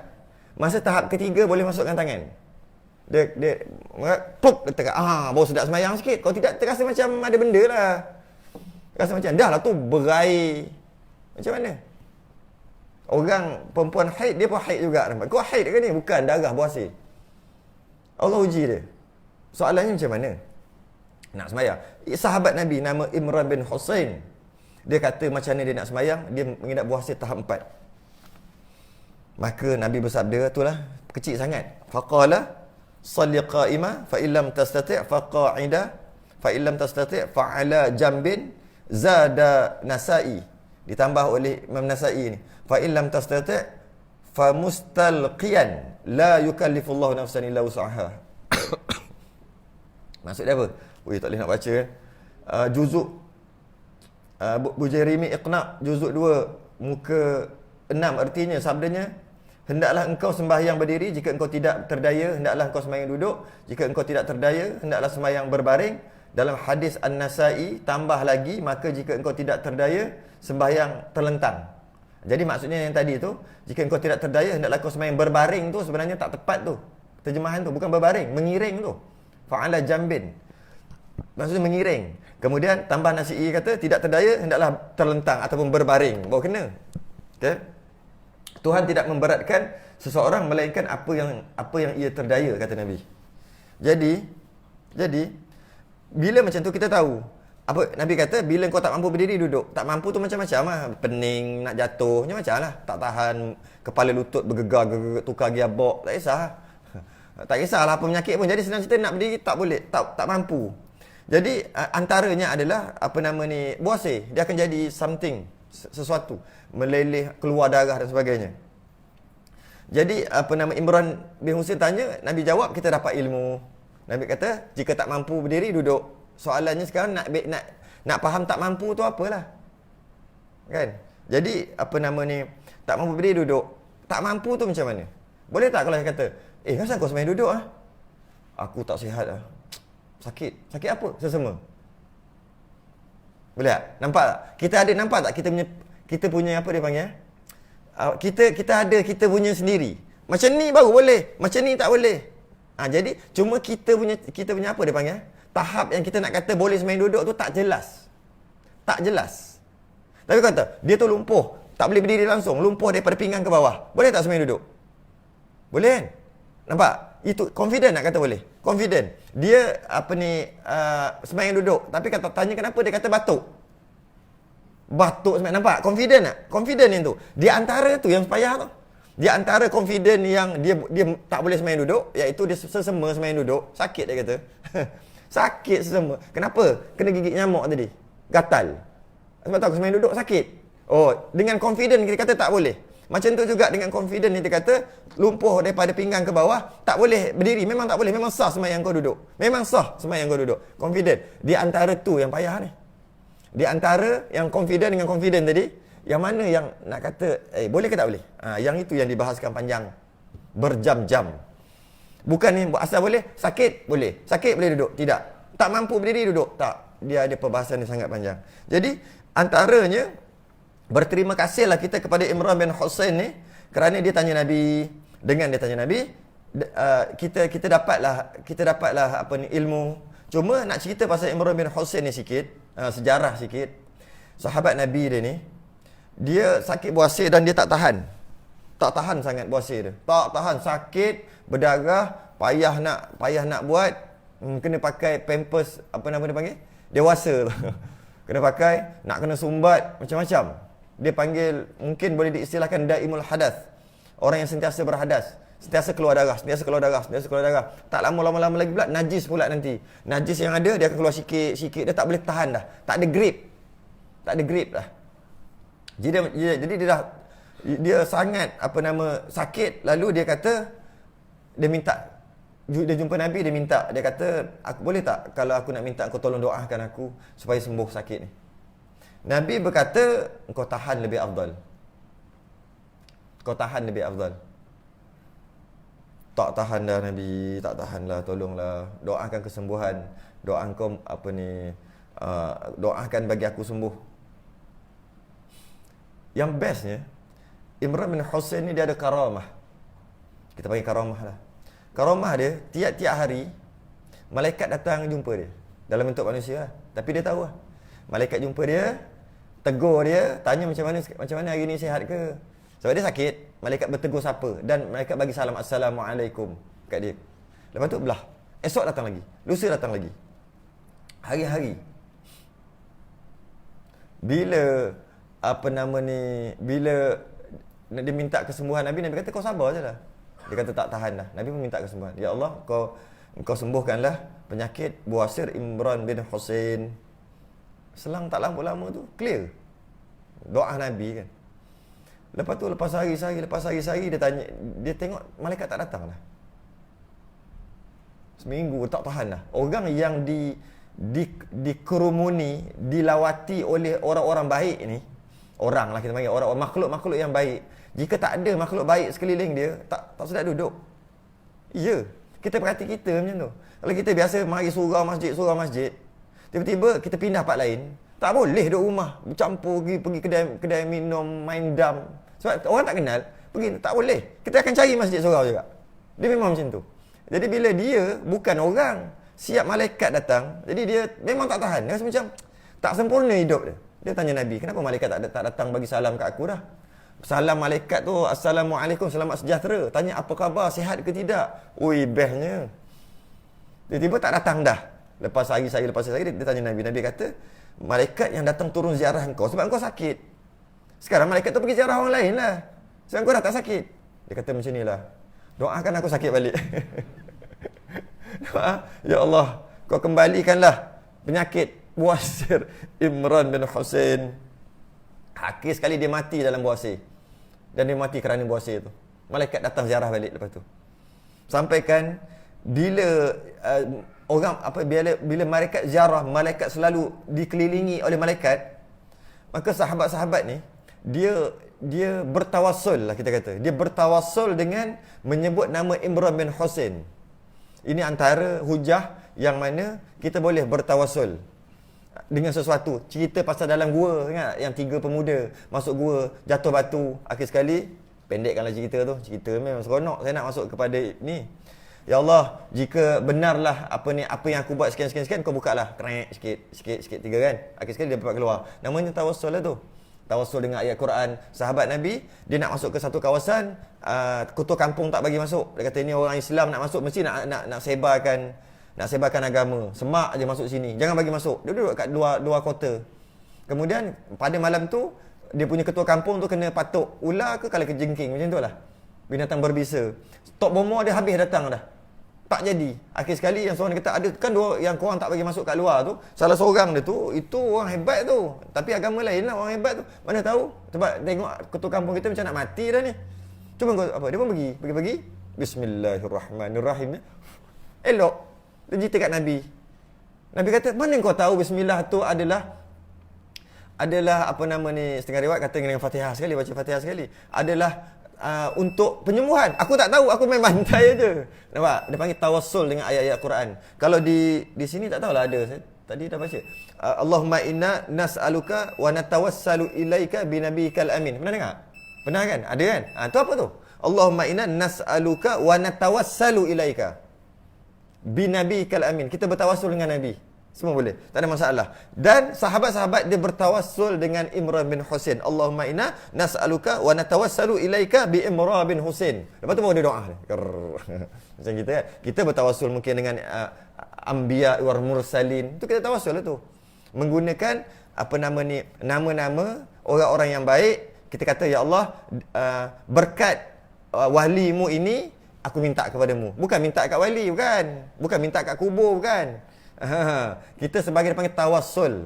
Masa tahap ketiga boleh masukkan tangan. Dia pluk, dia terak. Baru sedap semayang sikit. Kalau tidak, terasa macam ada benda lah. Rasa macam, dah lah tu berair. Macam mana? Orang perempuan haid, dia pun haid juga. Kau haid ke ni? Bukan, darah buasir. Allah uji dia. Soalannya macam mana? Nak semayang. Sahabat Nabi nama Imran bin Husain. Dia kata macam mana dia nak semayang, dia mengidap buasir tahap 4. Maka Nabi bersabda, itulah kecil sangat. Faqala salli qa'ima fa illam tastati' fa qa'ida fa illam tastati' fa ala jambin zada Nasa'i. Ditambah oleh Imam Nasa'i ni. Fa illam tastati' fa mustalqiyan la yukallifullahu nafsan illa wus'aha. Maksud dia apa? Tak boleh nak baca kan. Juzuk Bujairimi Iqna' juzuk 2 muka 6, artinya sabdanya, hendaklah engkau sembahyang berdiri jika engkau tidak terdaya, hendaklah engkau sembahyang duduk jika engkau tidak terdaya, hendaklah sembahyang berbaring. Dalam hadis An-Nasa'i tambah lagi, maka jika engkau tidak terdaya, sembahyang terlentang. Jadi maksudnya yang tadi tu, jika engkau tidak terdaya, hendaklah engkau sembahyang berbaring tu sebenarnya tak tepat tu. Terjemahan tu bukan berbaring, mengiring tu. Fa'ala jambin. Maksudnya mengiring. Kemudian tambah Nasi'i kata tidak terdaya, hendaklah terlentang ataupun berbaring. Baru kena. Okay? Tuhan tidak memberatkan seseorang melainkan apa yang ia terdaya, kata Nabi. Jadi bila macam tu kita tahu. Apa Nabi kata, bila kau tak mampu berdiri, duduk. Tak mampu tu macam-macam lah. Pening, nak jatuh, macam-macam lah. Tak tahan, kepala lutut bergegar, tukar gearbox. Tak kisah. Tak kisahlah apa penyakit pun. Jadi senang cerita, nak berdiri tak boleh, tak mampu. Jadi antaranya adalah buasir. Dia akan jadi something, sesuatu, meleleh, keluar darah dan sebagainya. Jadi Imran bin Husain tanya, Nabi jawab, kita dapat ilmu. Nabi kata, jika tak mampu berdiri, duduk. Soalannya sekarang nak faham tak mampu tu apalah. Kan? Jadi tak mampu berdiri, duduk. Tak mampu tu macam mana? Boleh tak kalau saya kata, kenapa kau semain duduk ah? Aku tak sihat ah. Sakit apa? Sesama. Boleh tak? Nampak tak? Nampak tak kita punya apa dia panggil? Kita ada kita punya sendiri. Macam ni baru boleh, macam ni tak boleh. Jadi cuma kita punya apa dia panggil? Tahap yang kita nak kata boleh semain duduk tu tak jelas. Tak jelas. Tapi kata, dia tu lumpuh, tak boleh berdiri langsung, lumpuh daripada pinggang ke bawah. Boleh tak semain duduk? Boleh kan? Nampak? Itu confident nak kata boleh. Confident. Dia sembahyang duduk, tapi tanya kenapa, dia kata batuk. Batuk sembahyang, nampak? Confident tak? Confident yang tu. Di antara tu yang payah tu. Di antara confident yang dia tak boleh sembahyang duduk, iaitu dia sesama sembahyang duduk, sakit dia kata. Sakit sesama. Kenapa? Kena gigit nyamuk tadi. Gatal. Sebab tahu sembahyang duduk sakit. Oh, dengan confident kita kata tak boleh. Macam tu juga dengan confident ni dia kata lumpuh daripada pinggang ke bawah, tak boleh berdiri, memang tak boleh, memang sah sembahyang kau duduk. Memang sah sembahyang kau duduk. Confident. Di antara tu yang payah ni. Di antara yang confident dengan confident tadi, yang mana yang nak kata, boleh ke tak boleh? Yang itu yang dibahaskan panjang. Berjam-jam. Bukan ni, asal boleh, sakit boleh. Sakit boleh duduk? Tidak. Tak mampu berdiri duduk? Tak. Dia ada perbahasan yang sangat panjang. Jadi, antaranya, berterima kasihlah kita kepada Imran bin Husain ni, kerana dia tanya Nabi. Dengan dia tanya Nabi, kita dapatlah apa ni, ilmu. Cuma nak cerita pasal Imran bin Husain ni sikit, sejarah sikit. Sahabat Nabi dia ni, dia sakit buasir dan dia tak tahan. Tak tahan sangat buasir dia. Tak tahan, sakit, berdarah, payah nak buat, kena pakai pampers, apa nama dia panggil? Dewasa tu. Kena pakai, nak kena sumbat, macam-macam. Dia panggil, mungkin boleh diistilahkan daimul hadas. Orang yang sentiasa berhadas. Sentiasa keluar darah. Tak lama-lama lagi pula, najis pula nanti. Najis yang ada, dia akan keluar sikit-sikit. Dia tak boleh tahan dah. Tak ada grip dah. Jadi dia sangat sakit. Lalu dia kata, dia jumpa Nabi, dia kata, aku boleh tak kalau aku nak minta kau tolong doakan aku supaya sembuh sakit ni. Nabi berkata, kau tahan lebih afdal. Tak tahan dah Nabi, tak tahan lah, tolonglah, doakan kesembuhan, doakan doakan bagi aku sembuh. Yang bestnya, Imran bin Husain ni dia ada karamah. Kita panggil karamah lah. Karamah dia, tiap-tiap hari malaikat datang jumpa dia dalam bentuk manusia lah. Tapi dia tahu lah. Malaikat jumpa dia, tegur dia, tanya macam mana hari ni, sihat ke? Sebab dia sakit, malaikat bertegur siapa, dan malaikat bagi salam assalamualaikum kat dia. Lepas tu belah. Esok datang lagi, lusa datang lagi. Hari-hari. Bila bila dia minta kesembuhan Nabi kata kau sabar je lah. Dia kata tak tahan dah. Nabi pun minta kesembuhan. Ya Allah, kau sembuhkanlah penyakit buasir Imran bin Husain. Selang tak lama tu clear. Doa Nabi kan. Lepas hari-hari dia tanya, dia tengok malaikat tak datang lah. Seminggu tak tahan lah. Orang yang dikerumuni, dilawati oleh orang-orang baik ni, orang lah kita panggil, orang makhluk-makhluk yang baik. Jika tak ada makhluk baik sekeliling dia, tak sedap duduk. Ya, kita perhati kita macam tu. Kalau kita biasa mari surau masjid, tiba-tiba kita pindah part lain, tak boleh duduk rumah, bercampur pergi kedai minum, main dam. Sebab orang tak kenal, pergi tak boleh. Kita akan cari masjid surau juga. Dia memang macam tu. Jadi bila dia bukan orang, siap malaikat datang, jadi dia memang tak tahan. Dia rasa macam tak sempurna hidup dia. Dia tanya Nabi, kenapa malaikat tak datang bagi salam kat aku dah? Salam malaikat tu, assalamualaikum, selamat sejahtera. Tanya apa khabar, sihat ke tidak? Ui, bestnya. Tiba-tiba tak datang dah. Lepas hari dia tanya Nabi. Nabi kata, malaikat yang datang turun ziarah engkau sebab engkau sakit. Sekarang malaikat tu pergi ziarah orang lain lah. Sebab engkau dah tak sakit. Dia kata macam ni lah, doakan aku sakit balik. Doa, ya Allah, kau kembalikanlah penyakit buasir Imran bin Husain. Akhir sekali dia mati dalam buasir. Dan dia mati kerana buasir tu. Malaikat datang ziarah balik lepas tu. Sampaikan bila bila malaikat ziarah, malaikat selalu dikelilingi oleh malaikat, maka sahabat-sahabat ni dia bertawassul lah, kita kata. Dia bertawassul dengan menyebut nama Imran bin Husain. Ini antara hujah yang mana kita boleh bertawassul dengan sesuatu. Cerita pasal dalam gua, ingat yang 3 pemuda masuk gua, jatuh batu. Akhir sekali, pendekkanlah cerita tu. Cerita memang seronok. Saya nak masuk kepada ni. Ya Allah, jika benarlah apa yang aku buat sekian-sekian, kau bukalah krek sikit 3 kan. Akhir sekali dia dapat keluar. Namanya tawassul lah tu. Tawassul dengan ayat Quran. Sahabat Nabi, dia nak masuk ke satu kawasan, ketua kampung tak bagi masuk. Dia kata ni orang Islam nak masuk, mesti nak sebarkan agama. Semak je masuk sini, jangan bagi masuk. Dia duduk kat luar kota. Kemudian pada malam tu, dia punya ketua kampung tu kena patuk ular ke kalau kejengking, macam tu lah. binatang berbisa. Stok bomo dia habis datang dah. Tak jadi. Akhir sekali yang seorang kata, ada kan dua yang korang tak bagi masuk kat luar tu, salah seorang dia tu, itu orang hebat tu. Tapi agama lain lah orang hebat tu. Mana tahu? Sebab tengok ketua kampung kita macam nak mati dah ni. Cuma apa? Dia pun pergi. Bismillahirrahmanirrahim. Elok. Dia cerita kat Nabi. Nabi kata, mana kau tahu bismillah tu adalah apa nama ni, setengah riwayat kata dengan Fatihah sekali, baca Fatihah sekali. Adalah untuk penyembuhan. Aku tak tahu, aku main bantai aje. Nampak? Dia panggil tawassul dengan ayat-ayat Quran. Kalau di sini tak tahulah ada. Saya tadi dah baca. Allahumma inna nas'aluka wa natawassalu ilaika binabiyikal amin. Pernah dengar? Pernah kan? Ada kan? Tu apa tu? Allahumma inna nas'aluka wa natawassalu ilaika binabiyikal amin. Kita bertawassul dengan Nabi. Semua boleh, tak ada masalah. Dan sahabat-sahabat dia bertawassul dengan Imran bin Husain. Allahumma inna nas'aluka wa natawassalu ilaika bi Imran bin Husain. Lepas tu baru dia doa. Macam kita kan. Kita bertawassul mungkin dengan anbiya wal mursalin. Tu kita tawassul lah tu. Menggunakan apa nama ni, nama-nama orang-orang yang baik. Kita kata, ya Allah, berkat walimu ini aku minta kepadamu. Bukan minta kat wali, bukan. Bukan minta kat kubur, bukan. Kita sebagai panggil tawassul.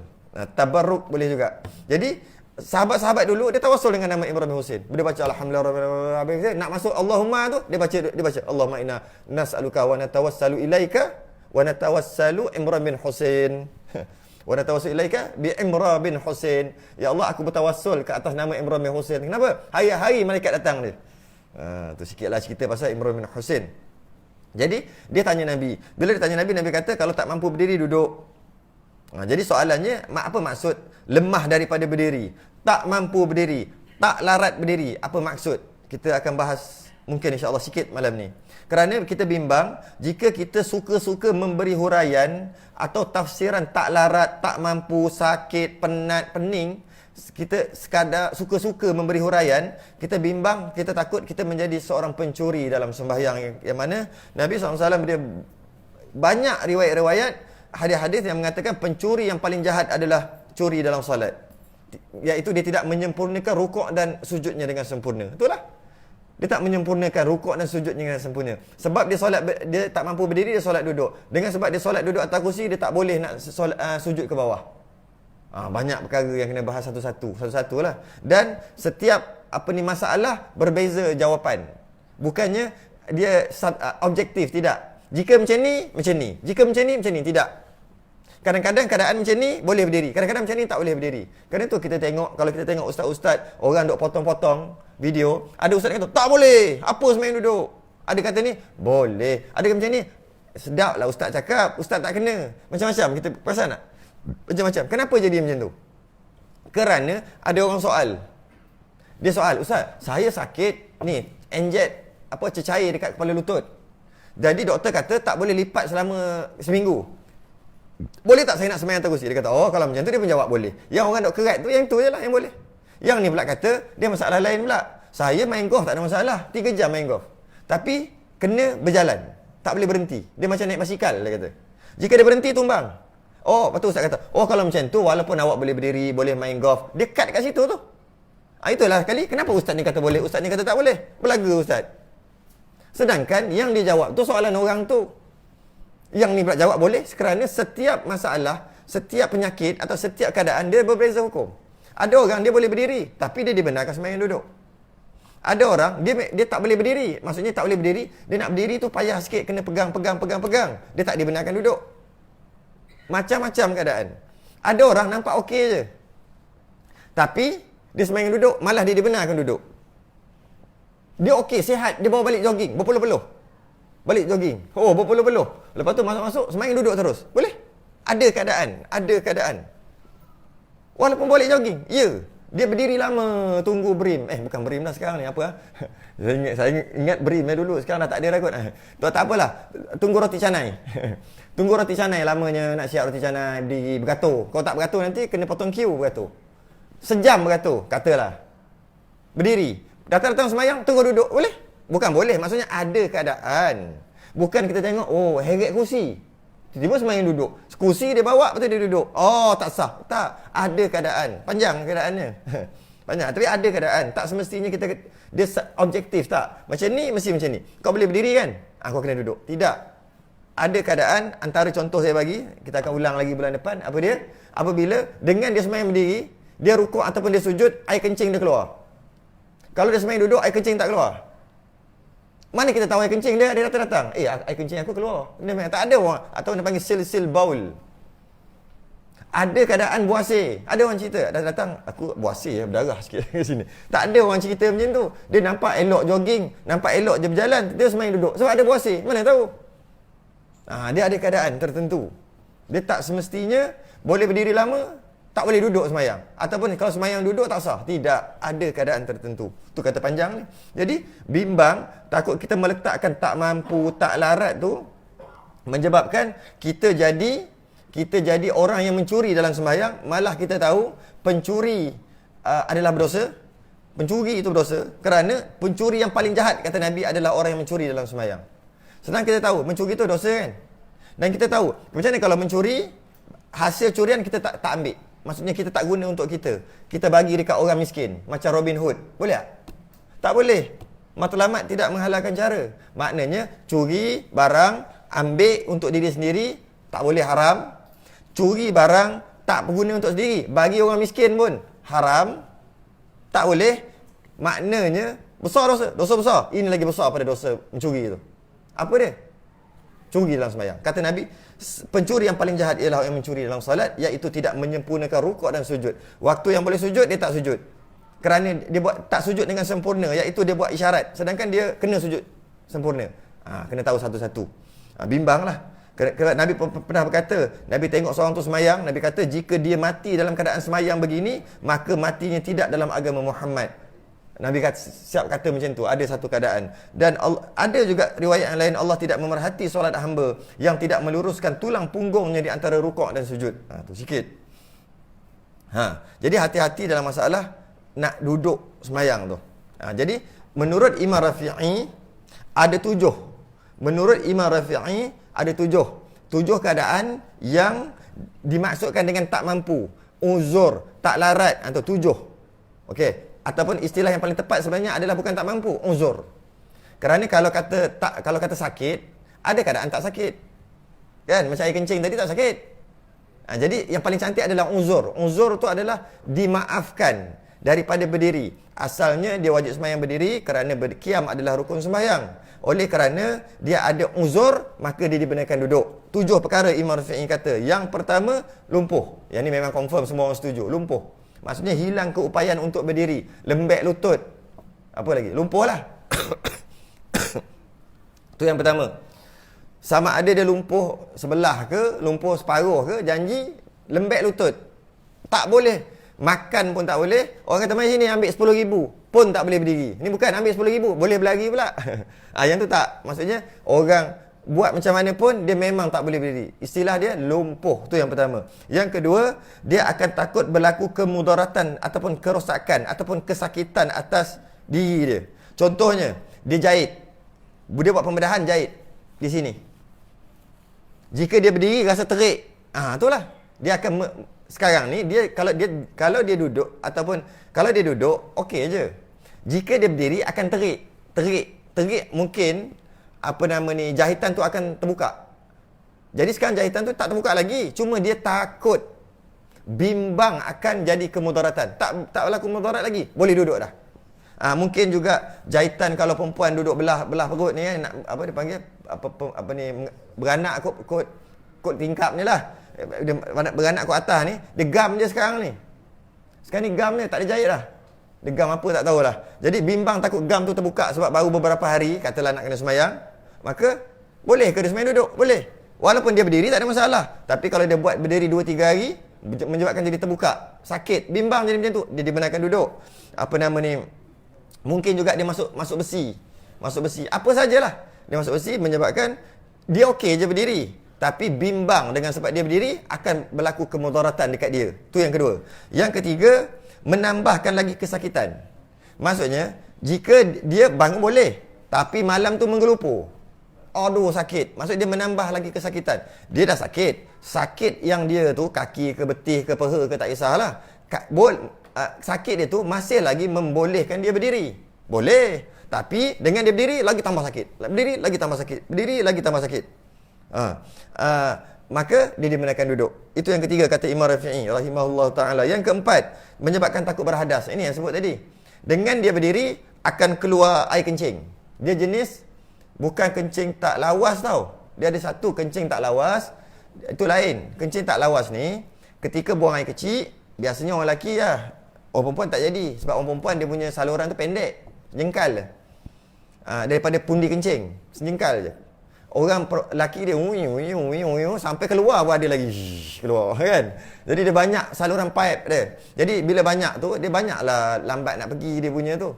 Tabarruk boleh juga. Jadi sahabat-sahabat dulu dia tawassul dengan nama Imran bin Husain. Dia baca alhamdulillah, nak masuk Allahumma tu dia baca Allahumma inna nas'aluka wa natawassalu ilaika wa natawassalu Imran bin Husain. Wa natawassalu ilaika bi Imran bin Husain. Ya Allah, aku bertawassul ke atas nama Imran bin Husain. Kenapa? Hari-hari malaikat datang dia. Tu sikitlah cerita pasal Imran bin Husain. Jadi dia tanya Nabi. Bila dia tanya Nabi, Nabi kata kalau tak mampu berdiri, duduk. Jadi soalannya, apa maksud lemah daripada berdiri? Tak mampu berdiri, tak larat berdiri. Apa maksud? Kita akan bahas mungkin insya-Allah sikit malam ni. Kerana kita bimbang jika kita suka-suka memberi huraian atau tafsiran tak larat, tak mampu, sakit, penat, pening, kita sekadar suka-suka memberi huraian, kita bimbang, kita takut kita menjadi seorang pencuri dalam sembahyang, yang mana Nabi SAW dia banyak riwayat-riwayat, hadis-hadis yang mengatakan pencuri yang paling jahat adalah curi dalam solat, iaitu dia tidak menyempurnakan rukuk dan sujudnya dengan sempurna. Itulah, dia tak menyempurnakan rukuk dan sujudnya dengan sempurna. Sebab dia solat, dia tak mampu berdiri, dia solat duduk. Dengan sebab dia solat duduk atas kursi, dia tak boleh nak sujud ke bawah. Banyak perkara yang kena bahas satu-satu lah. Dan setiap masalah berbeza jawapan. Bukannya dia objektif, tidak. Jika macam ni, macam ni. Jika macam ni, macam ni. Tidak. Kadang-kadang keadaan macam ni boleh berdiri. Kadang-kadang macam ni tak boleh berdiri. Kerana tu kita tengok, kalau kita tengok ustaz-ustaz, orang duk potong-potong video, ada ustaz yang kata, tak boleh. Apa semain duduk? Ada kata ni, boleh. Ada macam ni, sedap lah ustaz cakap. Ustaz tak kena. Macam-macam. Kita perasan tak? Macam-macam. Kenapa jadi macam tu? Kerana ada orang soal. Dia soal, ustaz, saya sakit ni, inject cecair dekat kepala lutut. Jadi doktor kata tak boleh lipat selama seminggu. Boleh tak saya nak sembahyang terus? Dia kata, kalau macam tu dia pun jawab boleh. Yang orang dok kerat tu, yang tu je lah yang boleh. Yang ni pula kata dia masalah lain pula. Saya main golf tak ada masalah, 3 jam main golf. Tapi kena berjalan, tak boleh berhenti. Dia macam naik basikal, dia kata. Jika dia berhenti, tumbang. Lepas tu ustaz kata, kalau macam tu, walaupun awak boleh berdiri, boleh main golf, dia cut kat situ tu. Itulah sekali, kenapa ustaz ni kata boleh, ustaz ni kata tak boleh? Belaga ustaz. Sedangkan yang dia jawab tu soalan orang tu. Yang ni pula jawab boleh, kerana setiap masalah, setiap penyakit atau setiap keadaan dia berbeza hukum. Ada orang dia boleh berdiri, tapi dia dibenarkan sembahyang duduk. Ada orang dia tak boleh berdiri, maksudnya tak boleh berdiri, dia nak berdiri tu payah sikit, kena pegang. Dia tak dibenarkan duduk. Macam-macam keadaan. Ada orang nampak okey je, tapi dia sembahyang duduk, malah dia dibenarkan duduk. Dia okey, sihat, dia bawa balik jogging, berpeluh-peluh. Balik jogging, berpeluh-peluh. Lepas tu masuk-masuk, sembahyang duduk terus. Boleh? Ada keadaan. Walaupun balik jogging, dia berdiri lama, tunggu BRIM. Bukan BRIM lah sekarang ni, apa? Saya ingat BRIM dulu, sekarang dah tak ada kot. Tak apalah, tunggu roti canai. Tunggu roti canai, lamanya nak siap roti canai, berdiri, beratur. Kalau tak beratur nanti kena potong queue beratur. Sejam beratur, katalah. Berdiri. Datang-datang sembahyang, tunggu duduk. Boleh? Bukan boleh, maksudnya ada keadaan. Bukan kita tengok, heret kursi. Tiba-tiba sembahyang duduk. Kursi dia bawa, lepas tu dia duduk. Tak sah. Tak. Ada keadaan. Panjang keadaannya. Banyak. Tapi ada keadaan. Tak semestinya dia objektif tak. Macam ni, mesti macam ni. Kau boleh berdiri kan? Kau kena duduk. Tidak. Ada keadaan, antara contoh saya bagi, kita akan ulang lagi bulan depan. Apa dia? Apabila dengan dia sembahyang berdiri, dia rukuk ataupun dia sujud, air kencing dia keluar. Kalau dia sembahyang duduk, air kencing tak keluar. Mana kita tahu air kencing dia datang-datang. Air kencing aku keluar. Dia tak ada orang. Atau dia panggil sil baul. Ada keadaan buasir. Ada orang cerita, datang, aku buasir berdarah sikit kat sini. Tak ada orang cerita macam tu. Dia nampak elok jogging, nampak elok je berjalan, dia sembahyang duduk. Sebab ada buasir. Mana tahu? Dia ada keadaan tertentu. Dia tak semestinya boleh berdiri lama, tak boleh duduk sembahyang. Ataupun kalau sembahyang duduk tak sah. Tidak, ada keadaan tertentu. Tu kata panjang ni. Jadi, bimbang, takut kita meletakkan tak mampu, tak larat tu, menyebabkan kita jadi orang yang mencuri dalam sembahyang. Malah kita tahu, pencuri adalah berdosa. Pencuri itu berdosa. Kerana pencuri yang paling jahat, kata Nabi, adalah orang yang mencuri dalam sembahyang. Senang kita tahu, mencuri itu dosa kan? Dan kita tahu, macam mana kalau mencuri, hasil curian kita tak ambil. Maksudnya kita tak guna untuk kita. Kita bagi dekat orang miskin. Macam Robin Hood. Boleh tak? Tak boleh. Matlamat tidak menghalalkan cara. Maknanya, curi barang, ambil untuk diri sendiri, tak boleh haram. Curi barang, tak berguna untuk sendiri. Bagi orang miskin pun, haram. Tak boleh. Maknanya, besar dosa. Dosa besar. Ini lagi besar pada dosa mencuri itu. Apa dia? Curi dalam sembahyang. Kata Nabi, pencuri yang paling jahat ialah yang mencuri dalam salat, iaitu tidak menyempurnakan rukuk dan sujud. Waktu yang boleh sujud, dia tak sujud. Kerana dia buat tak sujud dengan sempurna, iaitu dia buat isyarat. Sedangkan dia kena sujud sempurna. Kena tahu satu-satu. Bimbanglah. Nabi pernah berkata, Nabi tengok seorang tu sembahyang, Nabi kata, jika dia mati dalam keadaan sembahyang begini, maka matinya tidak dalam agama Muhammad. Nabi siap kata macam tu. Ada satu keadaan. Dan ada juga riwayat yang lain, Allah tidak memerhati solat hamba yang tidak meluruskan tulang punggungnya di antara rukuk dan sujud. Tu sikit. Jadi hati-hati dalam masalah nak duduk sembahyang tu. Jadi menurut Imam Rafi'i ada 7. Menurut Imam Rafi'i ada 7 keadaan yang dimaksudkan dengan tak mampu, uzur, tak larat, atau 7. Okey. Ataupun istilah yang paling tepat sebenarnya adalah bukan tak mampu, uzur. Kerana kalau kata sakit, ada keadaan tak sakit. Kan? Macam air kencing tadi tak sakit. Jadi yang paling cantik adalah uzur. Uzur tu adalah dimaafkan daripada berdiri. Asalnya dia wajib sembahyang berdiri kerana berkiam adalah rukun sembahyang. Oleh kerana dia ada uzur, maka dia dibenarkan duduk. 7 perkara Imam Rafi'i kata. Yang pertama, lumpuh. Yang ni memang confirm semua orang setuju. Lumpuh. Maksudnya hilang keupayaan untuk berdiri. Lembek lutut. Apa lagi? Lumpuh lah. Itu yang pertama. Sama ada dia lumpuh sebelah ke, lumpuh separuh ke, janji lembek lutut. Tak boleh. Makan pun tak boleh. Orang kata, mari sini ambil 10,000. Pun tak boleh berdiri. Ni bukan ambil 10,000. Boleh berlari pula. Yang tu tak. Maksudnya, orang buat macam mana pun, dia memang tak boleh berdiri. Istilah dia lumpuh. Tu yang pertama. Yang kedua, dia akan takut berlaku kemudaratan ataupun kerosakan ataupun kesakitan atas diri dia. Contohnya, dia jahit. Dia buat pembedahan jahit di sini. Jika dia berdiri rasa terik. Itulah. Dia akan sekarang ni kalau dia duduk ataupun kalau dia duduk okey je. Jika dia berdiri akan terik mungkin jahitan tu akan terbuka. Jadi sekarang jahitan tu tak terbuka lagi. Cuma dia takut bimbang akan jadi kemudaratan. Tak berlaku mudarat lagi. Boleh duduk dah. Mungkin juga jahitan kalau perempuan duduk belah perut ni kan, dia panggil beranak kot tingkap ni lah. Dia beranak kot atas ni, dia gam je sekarang ni. Sekarang ni gam ni tak ada jahit dah. Dia gam apa tak tahulah. Jadi bimbang takut gam tu terbuka sebab baru beberapa hari katalah nak kena sembahyang. Maka, boleh ke dia sembahyang duduk? Boleh. Walaupun dia berdiri, tak ada masalah. Tapi kalau dia buat berdiri 2-3 hari, menyebabkan jadi terbuka, sakit, bimbang jadi macam tu, dia dibenarkan duduk. Mungkin juga dia masuk besi. Apa sajalah. Dia masuk besi menyebabkan dia okey je berdiri. Tapi bimbang dengan sebab dia berdiri, akan berlaku kemudaratan dekat dia. Tu yang kedua. Yang ketiga, menambahkan lagi kesakitan. Maksudnya, jika dia bangun boleh, tapi malam tu menggelupur. Aduh sakit. Maksud dia menambah lagi kesakitan. Dia dah sakit. Sakit yang dia tu kaki ke betih ke peha ke tak kisahlah. sakit dia tu masih lagi membolehkan dia berdiri. Boleh. Tapi dengan dia berdiri lagi tambah sakit. Berdiri lagi tambah sakit. Berdiri lagi tambah sakit. Maka dia dibenarkan duduk. Itu yang ketiga kata Imam Rafi'i rahimahullah ta'ala. Yang keempat, menyebabkan takut berhadas. Ini yang sebut tadi. Dengan dia berdiri akan keluar air kencing. Dia jenis bukan kencing tak lawas tau. Dia ada satu kencing tak lawas. Itu lain. Kencing tak lawas ni ketika buang air kecil, biasanya orang lelaki lah. Orang perempuan tak jadi. Sebab orang perempuan dia punya saluran tu pendek. Jengkal je. Daripada pundi kencing. Sejengkal je. Orang lelaki dia sampai keluar pun ada lagi. Keluar kan. Jadi dia banyak saluran pipe dia. Jadi bila banyak tu, dia banyaklah lambat nak pergi dia punya tu.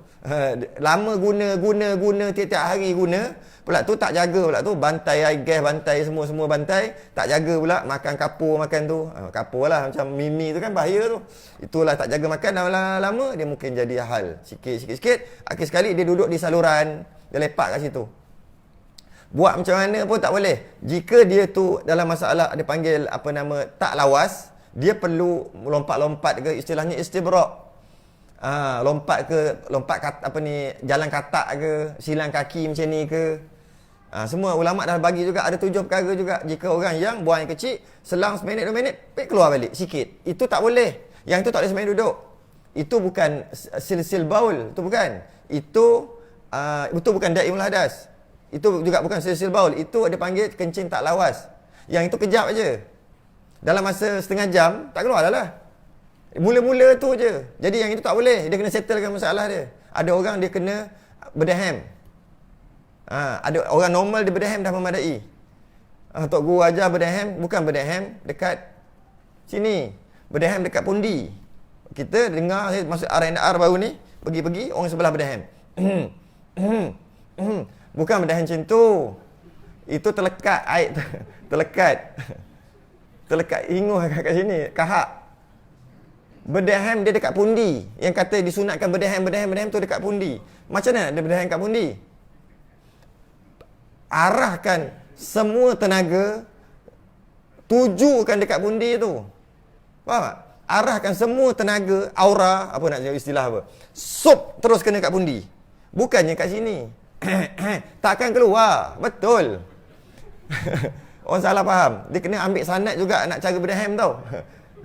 Lama guna tiap-tiap hari guna. Pula tu tak jaga pula tu. Bantai air gas, bantai semua bantai. Tak jaga pula. Makan kapur makan tu. Kapur lah macam mimi tu kan bahaya tu. Itulah tak jaga makan lama-lama. Dia mungkin jadi hal. Sikit-sikit. Akhir sekali dia duduk di saluran. Dia lepak kat situ. Buat macam mana pun tak boleh. Jika dia tu dalam masalah dia panggil tak lawas, dia perlu lompat-lompat ke, istilahnya istibrak. Lompat jalan katak ke, silang kaki macam ni ke. Semua ulama dah bagi juga ada 7 perkara juga. Jika orang yang buang air kecil selang seminit 2 minit keluar balik sikit. Itu tak boleh. Yang itu tak boleh sembahyang duduk. Itu bukan silsil baul, itu bukan. Itu bukan daimul hadas. Itu juga bukan silsil baul. Itu dia panggil kencing tak lawas. Yang itu kejap aja. Dalam masa setengah jam tak keluar dah lah. Mula-mula tu je. Jadi yang itu tak boleh. Dia kena settlekan masalah dia. Ada orang dia kena berdaham. Ada orang normal dia berdaham dah memadai. Tok Guru ajar berdaham, bukan berdaham dekat sini. Berdaham dekat pundi. Kita dengar masuk R&R baru ni, pergi-pergi orang sebelah berdaham. Bukan berdaham macam tu. Itu terlekat air terlekat hinguh kat sini, kahak. Berdaham dia dekat pundi. Yang kata disunatkan berdaham tu dekat pundi. Macam mana dia berdaham kat pundi? Arahkan semua tenaga, tujukan dekat pundi tu. Faham tak? Arahkan semua tenaga, aura, apa nak istilah apa, sup terus kena kat pundi. Bukannya kat sini. Takkan keluar. Betul. Orang salah faham. Dia kena ambil sanad juga nak cara berdaham tau.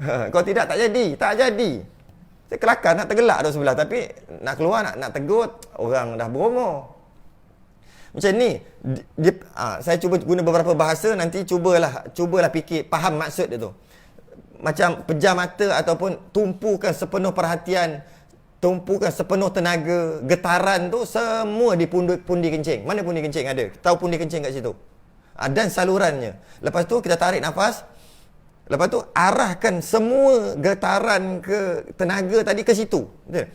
Kalau tidak tak jadi. Tak jadi. Saya kelakar nak tergelak tu sebelah. Tapi nak keluar nak tegur, orang dah berumur. Macam ni saya cuba guna beberapa bahasa. Nanti cubalah fikir, faham maksud dia tu. Macam pejam mata ataupun tumpukan sepenuh perhatian, tumpukan sepenuh tenaga, getaran tu semua di pundi kencing. Mana pundi kencing ada? Tahu pundi kencing kat situ. Dan salurannya. Lepas tu kita tarik nafas. Lepas tu arahkan semua getaran ke tenaga tadi ke situ. Betul?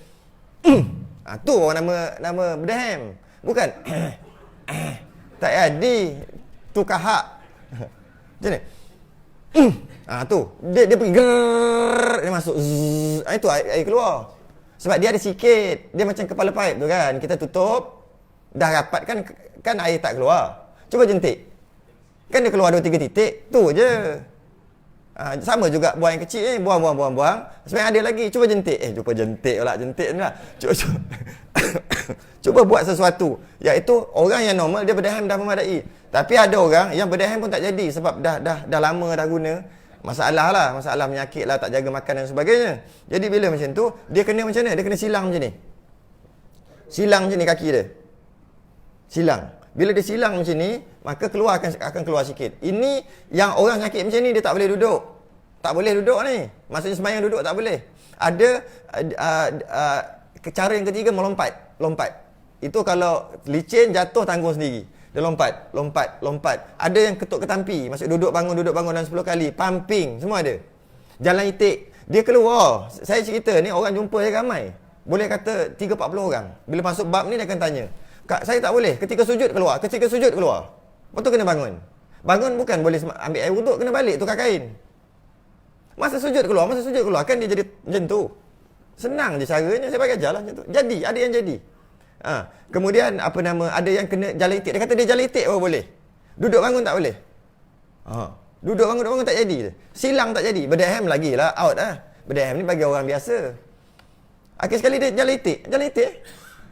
Tu orang nama berdaham. Bukan tak jadi. Tu kahak. Macam ni. Tu dia pergi grrrr, dia masuk zzz, itu air keluar. Sebab dia ada sikit. Dia macam kepala pipe tu kan. Kita tutup, dah rapat kan air tak keluar. Cuba jentik. Kan dia keluar 2-3 titik. Tu je. Sama juga buang yang kecil ni. Buang. Sebenarnya ada lagi. Cuba jentik. Cuba jentik pula. Jentik ni lah. Cuba buat sesuatu. Iaitu orang yang normal dia berdaham dah memadai. Tapi ada orang yang berdaham pun tak jadi. Sebab dah lama dah guna. Masalah menyakit lah, tak jaga makan dan sebagainya. Jadi bila macam tu, dia kena macam mana? Dia kena silang macam ni. Silang macam ni kaki dia. Silang. Bila dia silang macam ni, maka akan keluar sikit. Ini yang orang sakit macam ni, dia tak boleh duduk. Tak boleh duduk ni. Maksudnya sembahyang duduk tak boleh. Ada cara yang ketiga, melompat. Itu kalau licin, jatuh, tanggung sendiri. Dia lompat. Ada yang ketuk ketampi. Maksud duduk bangun dalam 10 kali. Pumping. Semua ada. Jalan itik. Dia keluar. Saya cerita ni, orang jumpa saya ramai. Boleh kata 30-40 orang. Bila masuk bab ni, dia akan tanya. Kak, saya tak boleh. Ketika sujud keluar. Lepas tu kena bangun. Bangun bukan boleh ambil air wuduk. Kena balik tukar kain. Masa sujud keluar. Kan dia jadi macam tu. Senang je caranya. Saya bagi ajar lah macam tu. Jadi. Ada yang jadi. Kemudian ada yang kena jalan itik. Dia kata dia jalan itik boleh. Duduk bangun tak boleh. Duduk bangun tak jadi. Silang tak jadi. Berdaham lagi lah out lah. Berdaham ni bagi orang biasa. Akhir sekali dia jalan itik.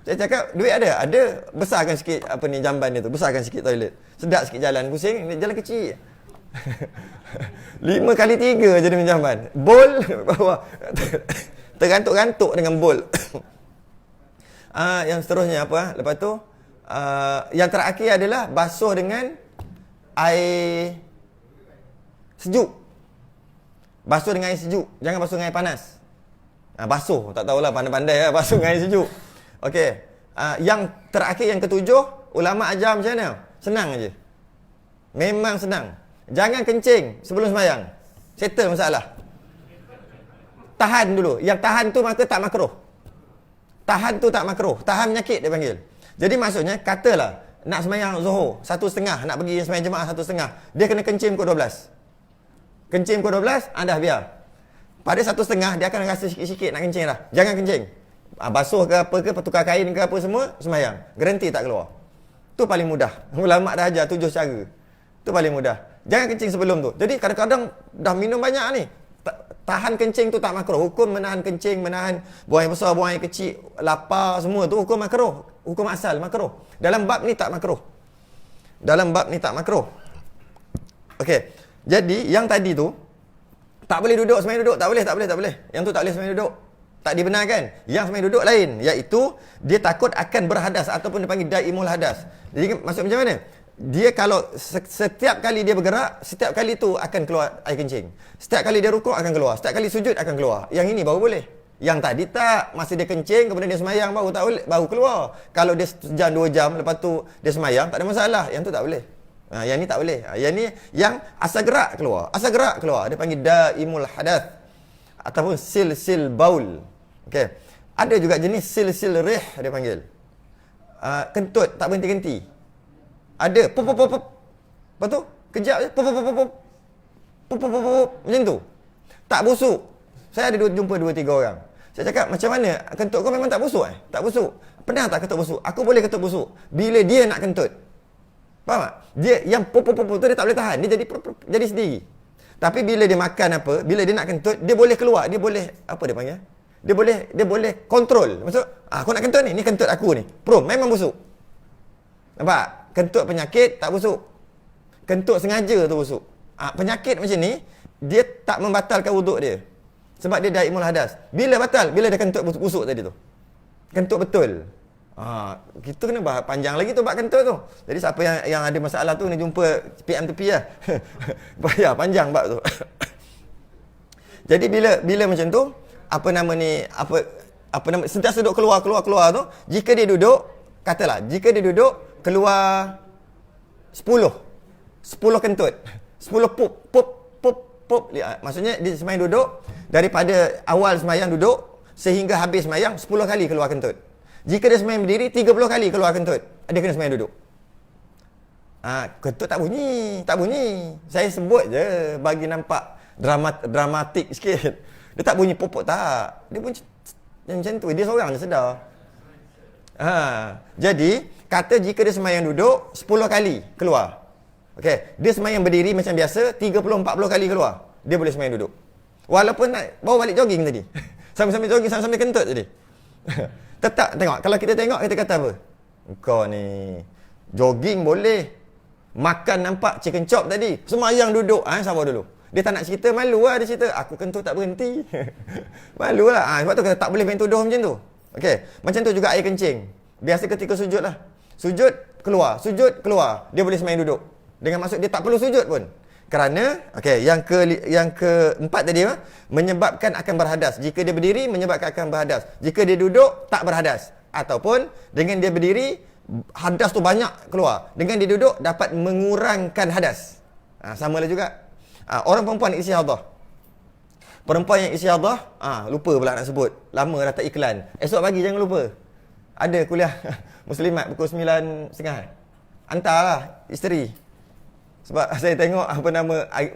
Saya cakap, duit ada? Ada. Besarkan sikit jamban dia tu. Besarkan sikit toilet. Sedap sikit jalan. Pusing, jalan kecil. 5 kali 3 je dia jamban. Bol bawah. Tergantuk-gantuk dengan bol. Yang seterusnya apa? Lepas tu, yang terakhir adalah basuh dengan air sejuk. Basuh dengan air sejuk. Jangan basuh dengan air panas. Basuh. Tak tahulah, pandai-pandai lah. Basuh dengan air sejuk. Okey. Yang terakhir, yang ketujuh, ulama ajar macam mana? Senang aje. Memang senang. Jangan kencing sebelum sembahyang. Settle masalah. Tahan dulu. Yang tahan tu maka tak makruh. Tahan tu tak makruh. Tahan penyakit dia panggil. Jadi maksudnya, katalah nak sembahyang Zuhur 1:30, nak pergi sembahyang jemaah 1:30, dia kena kencing pukul 12. Kencing pukul 12, dah biar. Pada 1:30 dia akan rasa sikit-sikit nak kencing dah. Jangan kencing. Basuh ke apa ke, tukar kain ke apa semua, sembahyang. Garanti tak keluar. Tu paling mudah. Ulama dah ajar 7 cara. Tu paling mudah. Jangan kencing sebelum tu. Jadi kadang-kadang dah minum banyak ni. Tahan kencing tu tak makruh. Hukum menahan kencing, menahan buang air besar, buang air kecil, lapar, semua tu hukum makruh. Hukum asal makruh. Dalam bab ni tak makruh. Okey. Jadi yang tadi tu tak boleh duduk sembahyang duduk, tak boleh. Yang tu tak boleh sembahyang duduk. Tak dibenarkan. Yang sembahyang duduk lain, iaitu dia takut akan berhadas ataupun dipanggil daimul hadas. Jadi maksud macam mana? Dia kalau setiap kali dia bergerak, setiap kali tu akan keluar air kencing. Setiap kali dia rukuk akan keluar, setiap kali sujud akan keluar. Yang ini baru boleh. Yang tadi tak, masa dia kencing kemudian dia sembahyang baru tak boleh, baru keluar. Kalau dia sejam 2 jam lepas tu dia sembahyang tak ada masalah. Yang tu tak boleh. Yang ni tak boleh. Yang ni yang asal gerak keluar. Dia panggil daimul hadath ataupun sil baul. Okey. Ada juga jenis sil rih dia panggil. Kentut tak berhenti-henti. Ada pop. Lepas tu kejap je pop. Macam tu. Tak busuk. Saya ada jumpa 2-3 orang. Saya cakap, macam mana? Kentut kau memang tak busuk Tak busuk. Pernah tak kentut busuk? Aku boleh kentut busuk bila dia nak kentut. Faham tak? Dia yang pop tu dia tak boleh tahan. Dia jadi sendiri. Tapi bila dia makan apa, bila dia nak kentut, dia boleh keluar. Dia boleh, apa dia panggil? Dia boleh kontrol. Maksud, aku nak kentut ni kentut aku ni. Memang busuk. Nampak? Kentut penyakit tak busuk. Kentut sengaja tu busuk. Penyakit macam ni, dia tak membatalkan wuduk dia. Sebab dia daimul hadas. Bila batal? Bila dia kentut busuk tadi tu. Kentut betul. Kita kena bahas panjang lagi tu bab kentut tu. Jadi siapa yang ada masalah tu ni jumpa PM tepi lah. Bahaya panjang bab tu. Jadi bila macam tu, sentiasa duduk keluar tu, jika dia duduk, katalah jika dia duduk keluar 10 kentut, 10 pop. Maksudnya dia sembahyang duduk, daripada awal sembahyang duduk sehingga habis sembahyang 10 kali keluar kentut. Jika dia sembahyang berdiri 30 kali keluar kentut, dia kena sembahyang duduk. Kentut tak bunyi. Saya sebut je bagi nampak dramatik sikit. Dia tak bunyi popok tak. Dia bunyi macam tu. Dia seorang je sedar. Jadi kata jika dia sembahyang duduk 10 kali keluar. Okey, dia sembahyang berdiri macam biasa 30-40 kali keluar. Dia boleh sembahyang duduk. Walaupun nak bawa balik jogging tadi. Sambil-sambil jogging, sambil-sambil kentut tadi. Tetap tengok. Kalau kita tengok, kita kata apa? Kau ni jogging boleh. Makan nampak chicken chop tadi. Sembahyang duduk. Sabar dulu. Dia tak nak cerita, malu lah dia cerita. Aku kentut tak berhenti. Malu lah. Sebab tu kata tak boleh main tuduh macam tu. Okey. Macam tu juga air kencing. Biasa ketika sujud lah. Sujud, keluar. Dia boleh sembahyang duduk. Dengan maksud dia tak perlu sujud pun. Kerana, yang keempat tadi, menyebabkan akan berhadas. Jika dia berdiri, menyebabkan akan berhadas. Jika dia duduk, tak berhadas. Ataupun, dengan dia berdiri, hadas tu banyak keluar. Dengan dia duduk, dapat mengurangkan hadas. Sama lah juga. Orang perempuan istihadah. Perempuan yang istihadah, lupa pula nak sebut. Lama dah tak iklan. Esok pagi jangan lupa. Ada kuliah Muslimat pukul 9.30. Hantarlah isteri. Sebab saya tengok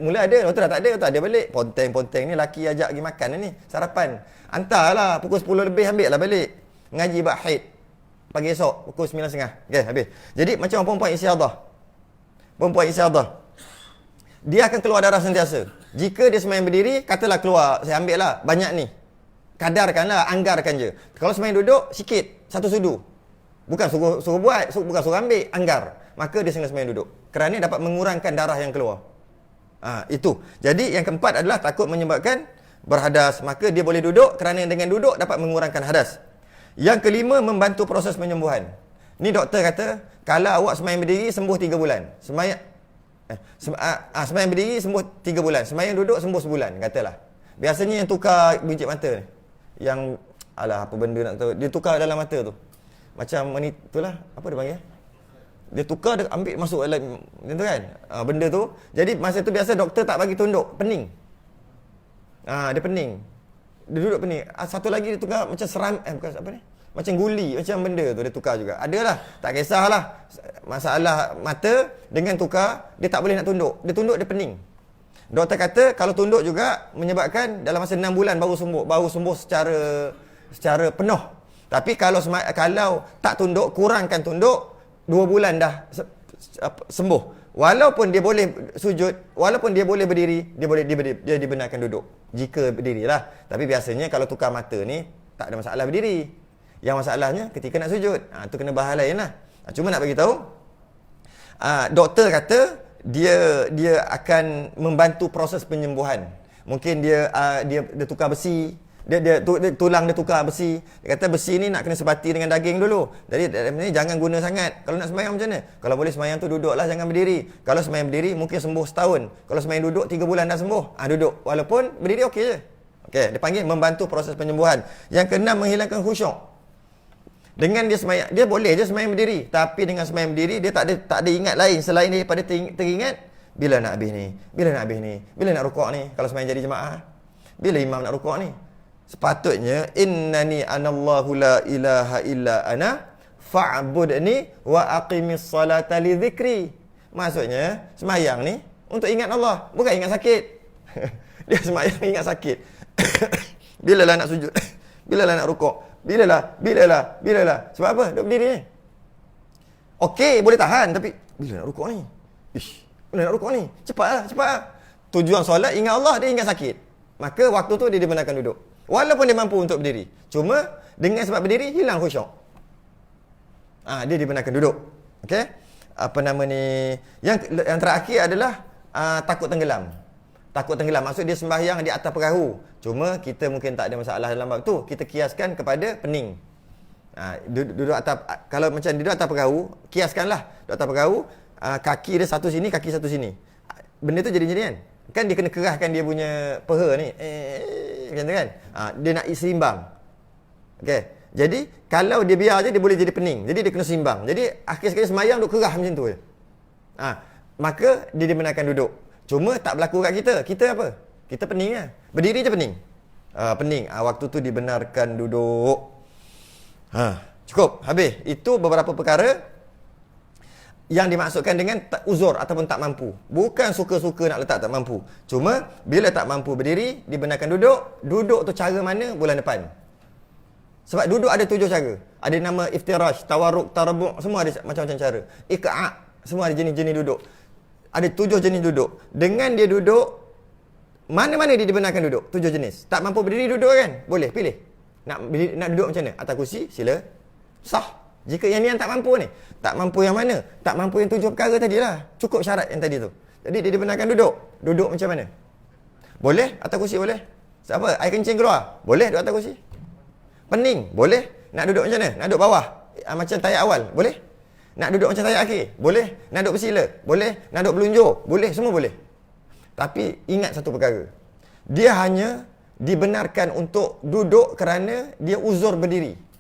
mula ada, lepas tu dah tak ada, dah balik. Ponteng ni laki ajak pergi makan ni, sarapan. Hantarlah pukul 10 lebih, ambil lah balik. Mengaji bab haid. Pagi esok pukul 9.30. Okey, habis. Jadi macam perempuan istihadah. Dia akan keluar darah sentiasa. Jika dia sembahyang berdiri, katalah keluar, saya ambil lah banyak ni. Kadarkanlah, anggarkan je. Kalau sembahyang duduk, sikit, satu sudu. Bukan suruh buat, bukan suruh ambil, anggar. Maka dia kena sembahyang duduk. Kerana dapat mengurangkan darah yang keluar. Itu. Jadi yang keempat adalah takut menyebabkan berhadas. Maka dia boleh duduk kerana dengan duduk dapat mengurangkan hadas. Yang kelima, membantu proses penyembuhan. Ni doktor kata, kalau awak sembahyang berdiri, sembuh 3 bulan. Sembahyang berdiri, sembuh 3 bulan. Sembahyang duduk, sembuh sebulan, katalah. Biasanya yang tukar bincit mata ni. Yang, apa benda nak tahu. Dia tukar dalam mata tu. Macam ni, itulah, apa dia panggil? Dia tukar, dia ambil masuk dalam, tu kan? Benda tu. Jadi masa tu biasa doktor tak bagi tunduk, pening. Dia pening. Dia duduk pening. Satu lagi dia tukar macam seram, bukan apa ni? Macam guli, macam benda tu dia tukar juga. Adalah, tak kisahlah. Masalah mata dengan tukar, dia tak boleh nak tunduk. Dia tunduk, dia pening. Doktor kata kalau tunduk juga menyebabkan dalam masa 6 bulan baru sembuh secara penuh. Tapi kalau tak tunduk, kurangkan tunduk, 2 bulan dah sembuh. Walaupun dia boleh sujud, walaupun dia boleh berdiri, dia dibenarkan duduk. Jika berdiri lah. Tapi biasanya kalau tukar mata ni, tak ada masalah berdiri. Yang masalahnya ketika nak sujud. Tu kena bahas lain lah. Cuma nak bagi tahu, doktor kata dia akan membantu proses penyembuhan. Mungkin dia tukar besi, tulang dia tukar besi. Dia kata besi ni nak kena sebati dengan daging dulu. Jadi jangan guna sangat. Kalau nak sembahyang macam mana? Kalau boleh sembahyang tu duduklah, jangan berdiri. Kalau sembahyang berdiri mungkin sembuh setahun. Kalau sembahyang duduk 3 bulan dah sembuh. Duduk. Walaupun berdiri okey je. Okey, dia panggil membantu proses penyembuhan. Yang keenam, menghilangkan khusyuk. Dengan dia sembahyang, dia boleh je sembahyang berdiri. Tapi dengan sembahyang berdiri, dia tak ada ingat lain selain daripada teringat bila nak habis ni, bila nak rukuk ni. Kalau sembahyang jadi jemaah, bila imam nak rukuk ni. Sepatutnya innani anallahu la ilaha illa ana fa'budni wa aqimis salata li dzikri. Maksudnya sembahyang ni untuk ingat Allah, bukan ingat sakit. Dia sembahyang ingat sakit. Bilalah nak sujud, bilalah nak rukuk, Bilalah. Sebab apa? Duduk berdiri ni. Okey, boleh tahan. Tapi, bila nak rukuk ni? Bila nak rukuk ni? Cepatlah. Tujuan solat, ingat Allah, dia ingat sakit. Maka, waktu tu dia dibenarkan duduk. Walaupun dia mampu untuk berdiri. Cuma, dengan sebab berdiri, hilang khusyuk. Dia dibenarkan duduk. Okey? Apa nama ni? Yang terakhir adalah takut tenggelam. Takut tenggelam. Maksud dia sembahyang di atas perahu. Cuma kita mungkin tak ada masalah dalam bab tu. Kita kiaskan kepada pening. Duduk atas, kalau macam duduk atas perahu, kiaskanlah. Duduk atas perahu, kaki dia satu sini, kaki satu sini. Benda tu jadi-jadian. Kan dia kena kerahkan dia punya peha ni. Macam tu kan? Dia nak seimbang. Okey. Jadi, kalau dia biar je, dia boleh jadi pening. Jadi, dia kena seimbang. Jadi, akhir sekali sembahyang duk kerah macam tu je. Maka, dia dibenarkan duduk. Cuma tak berlaku kat kita. Kita apa? Kita pening lah. Berdiri je pening. Pening. Waktu tu dibenarkan duduk. Cukup. Habis. Itu beberapa perkara yang dimaksudkan dengan uzur ataupun tak mampu. Bukan suka-suka nak letak tak mampu. Cuma, bila tak mampu berdiri, dibenarkan duduk. Duduk tu cara mana? Bulan depan. Sebab duduk ada 7 cara. Ada nama iftirash, tawarruk, tarabuk. Semua ada macam-macam cara. Iqa'. Semua ada jenis-jenis duduk. Ada 7 jenis duduk. Dengan dia duduk, mana-mana dia dibenarkan duduk? 7 jenis. Tak mampu berdiri duduk kan? Boleh, pilih. Nak duduk macam mana? Atas kursi, sila. Sah. Jika yang ni yang tak mampu ni. Tak mampu yang mana? Tak mampu yang 7 perkara tadi lah. Cukup syarat yang tadi tu. Jadi dia dibenarkan duduk. Duduk macam mana? Boleh? Atas kursi boleh? Siapa? Air kencing keluar? Boleh duduk atas kursi? Pening? Boleh? Nak duduk macam mana? Nak duduk bawah? Macam tayak awal? Boleh? Nak duduk macam tayak akhir? Boleh. Nak duduk bersila? Boleh. Nak duduk belunjuk? Boleh. Semua boleh. Tapi ingat satu perkara. Dia hanya dibenarkan untuk duduk kerana dia uzur berdiri.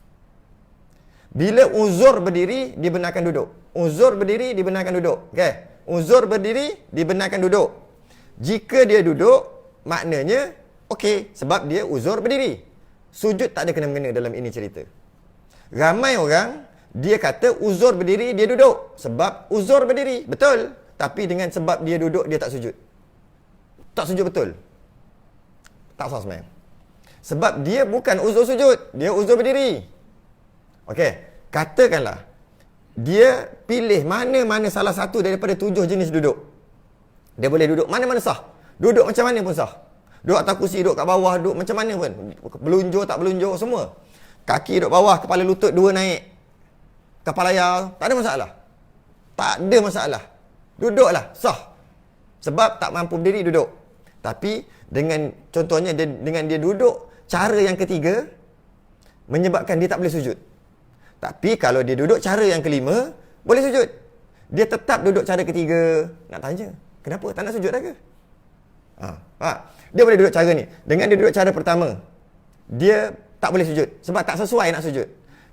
Bila uzur berdiri, dibenarkan duduk. Uzur berdiri, dibenarkan duduk. Okey. Uzur berdiri, dibenarkan duduk. Jika dia duduk, maknanya okey, sebab dia uzur berdiri. Sujud tak ada kena-mengena dalam ini cerita. Ramai orang dia kata uzur berdiri, dia duduk. Sebab uzur berdiri. Betul. Tapi dengan sebab dia duduk, dia tak sujud. Tak sujud betul. Tak sah sembahyang. Sebab dia bukan uzur sujud. Dia uzur berdiri. Okey. Katakanlah, dia pilih mana-mana salah satu daripada 7 jenis duduk. Dia boleh duduk mana-mana sah. Duduk macam mana pun sah. Duduk atas kursi, duduk kat bawah, duduk macam mana pun. Belunjuk, tak belunjuk, semua. Kaki duduk bawah, kepala lutut dua naik. Kepala ayah, tak ada masalah. Tak ada masalah. Duduklah, sah. Sebab tak mampu berdiri, duduk. Tapi, dengan contohnya, dengan dia duduk, cara yang ketiga, menyebabkan dia tak boleh sujud. Tapi, kalau dia duduk cara yang kelima, boleh sujud. Dia tetap duduk cara ketiga. Nak tanya, kenapa? Tak nak sujud dah ke? Dia boleh duduk cara ni. Dengan dia duduk cara pertama, dia tak boleh sujud. Sebab tak sesuai nak sujud.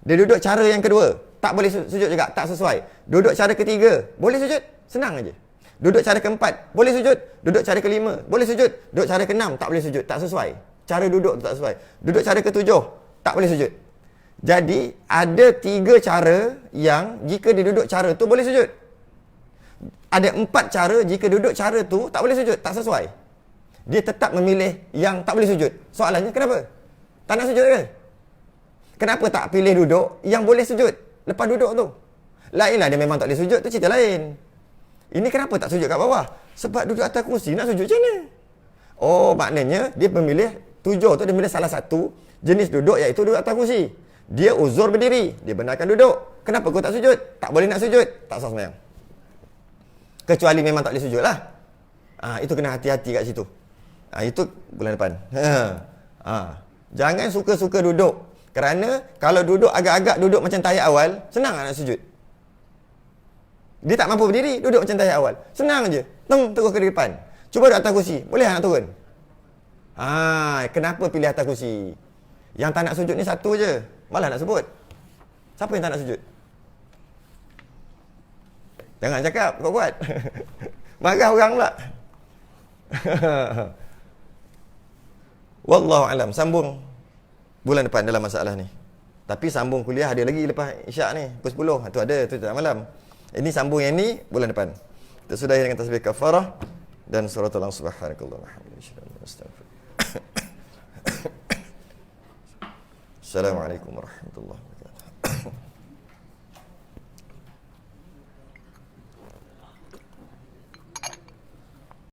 Dia duduk cara yang kedua, tak boleh sujud juga, tak sesuai. Duduk cara ketiga, boleh sujud, senang aja. Duduk cara keempat, boleh sujud. Duduk cara kelima, boleh sujud. Duduk cara keenam, tak boleh sujud, tak sesuai. Cara duduk tu tak sesuai. Duduk cara ketujuh, tak boleh sujud. Jadi, ada 3 cara yang jika dia duduk cara tu boleh sujud. Ada 4 cara jika duduk cara tu tak boleh sujud, tak sesuai. Dia tetap memilih yang tak boleh sujud. Soalannya kenapa? Tak nak sujud ke? Kenapa tak pilih duduk yang boleh sujud lepas duduk tu? Lainlah dia memang tak boleh sujud, tu cerita lain. Ini kenapa tak sujud kat bawah? Sebab duduk atas kursi, nak sujud macam mana? Oh, maknanya dia memilih 7 tu, dia memilih salah satu jenis duduk, iaitu duduk atas kursi. Dia uzur berdiri, dia benarkan duduk. Kenapa kau tak sujud? Tak boleh nak sujud, tak sah sembahyang. Kecuali memang tak boleh sujud lah. Itu kena hati-hati kat situ. Itu bulan depan. Jangan suka-suka duduk. Kerana kalau duduk agak-agak duduk macam tahiyat awal, senang nak sujud. Dia tak mampu berdiri, duduk macam tahiyat awal. Senang je. Terus ke depan. Cuba duduk atas kursi. Boleh nak turun? Kenapa pilih atas kursi? Yang tak nak sujud ni satu je. Malah nak sebut. Siapa yang tak nak sujud? Jangan cakap, kuat-kuat. Marah orang pula. Wallahu alam. Sambung bulan depan dalam masalah ni. Tapi sambung kuliah ada lagi lepas Isyak ni, pukul 10. Tu ada, tu tak malam. Ini sambung yang ni bulan depan. Kita sudahi dengan tasbih kafarah dan suratul subhanakallahumma wa bihamdika. Assalamualaikum warahmatullahi wabarakatuh.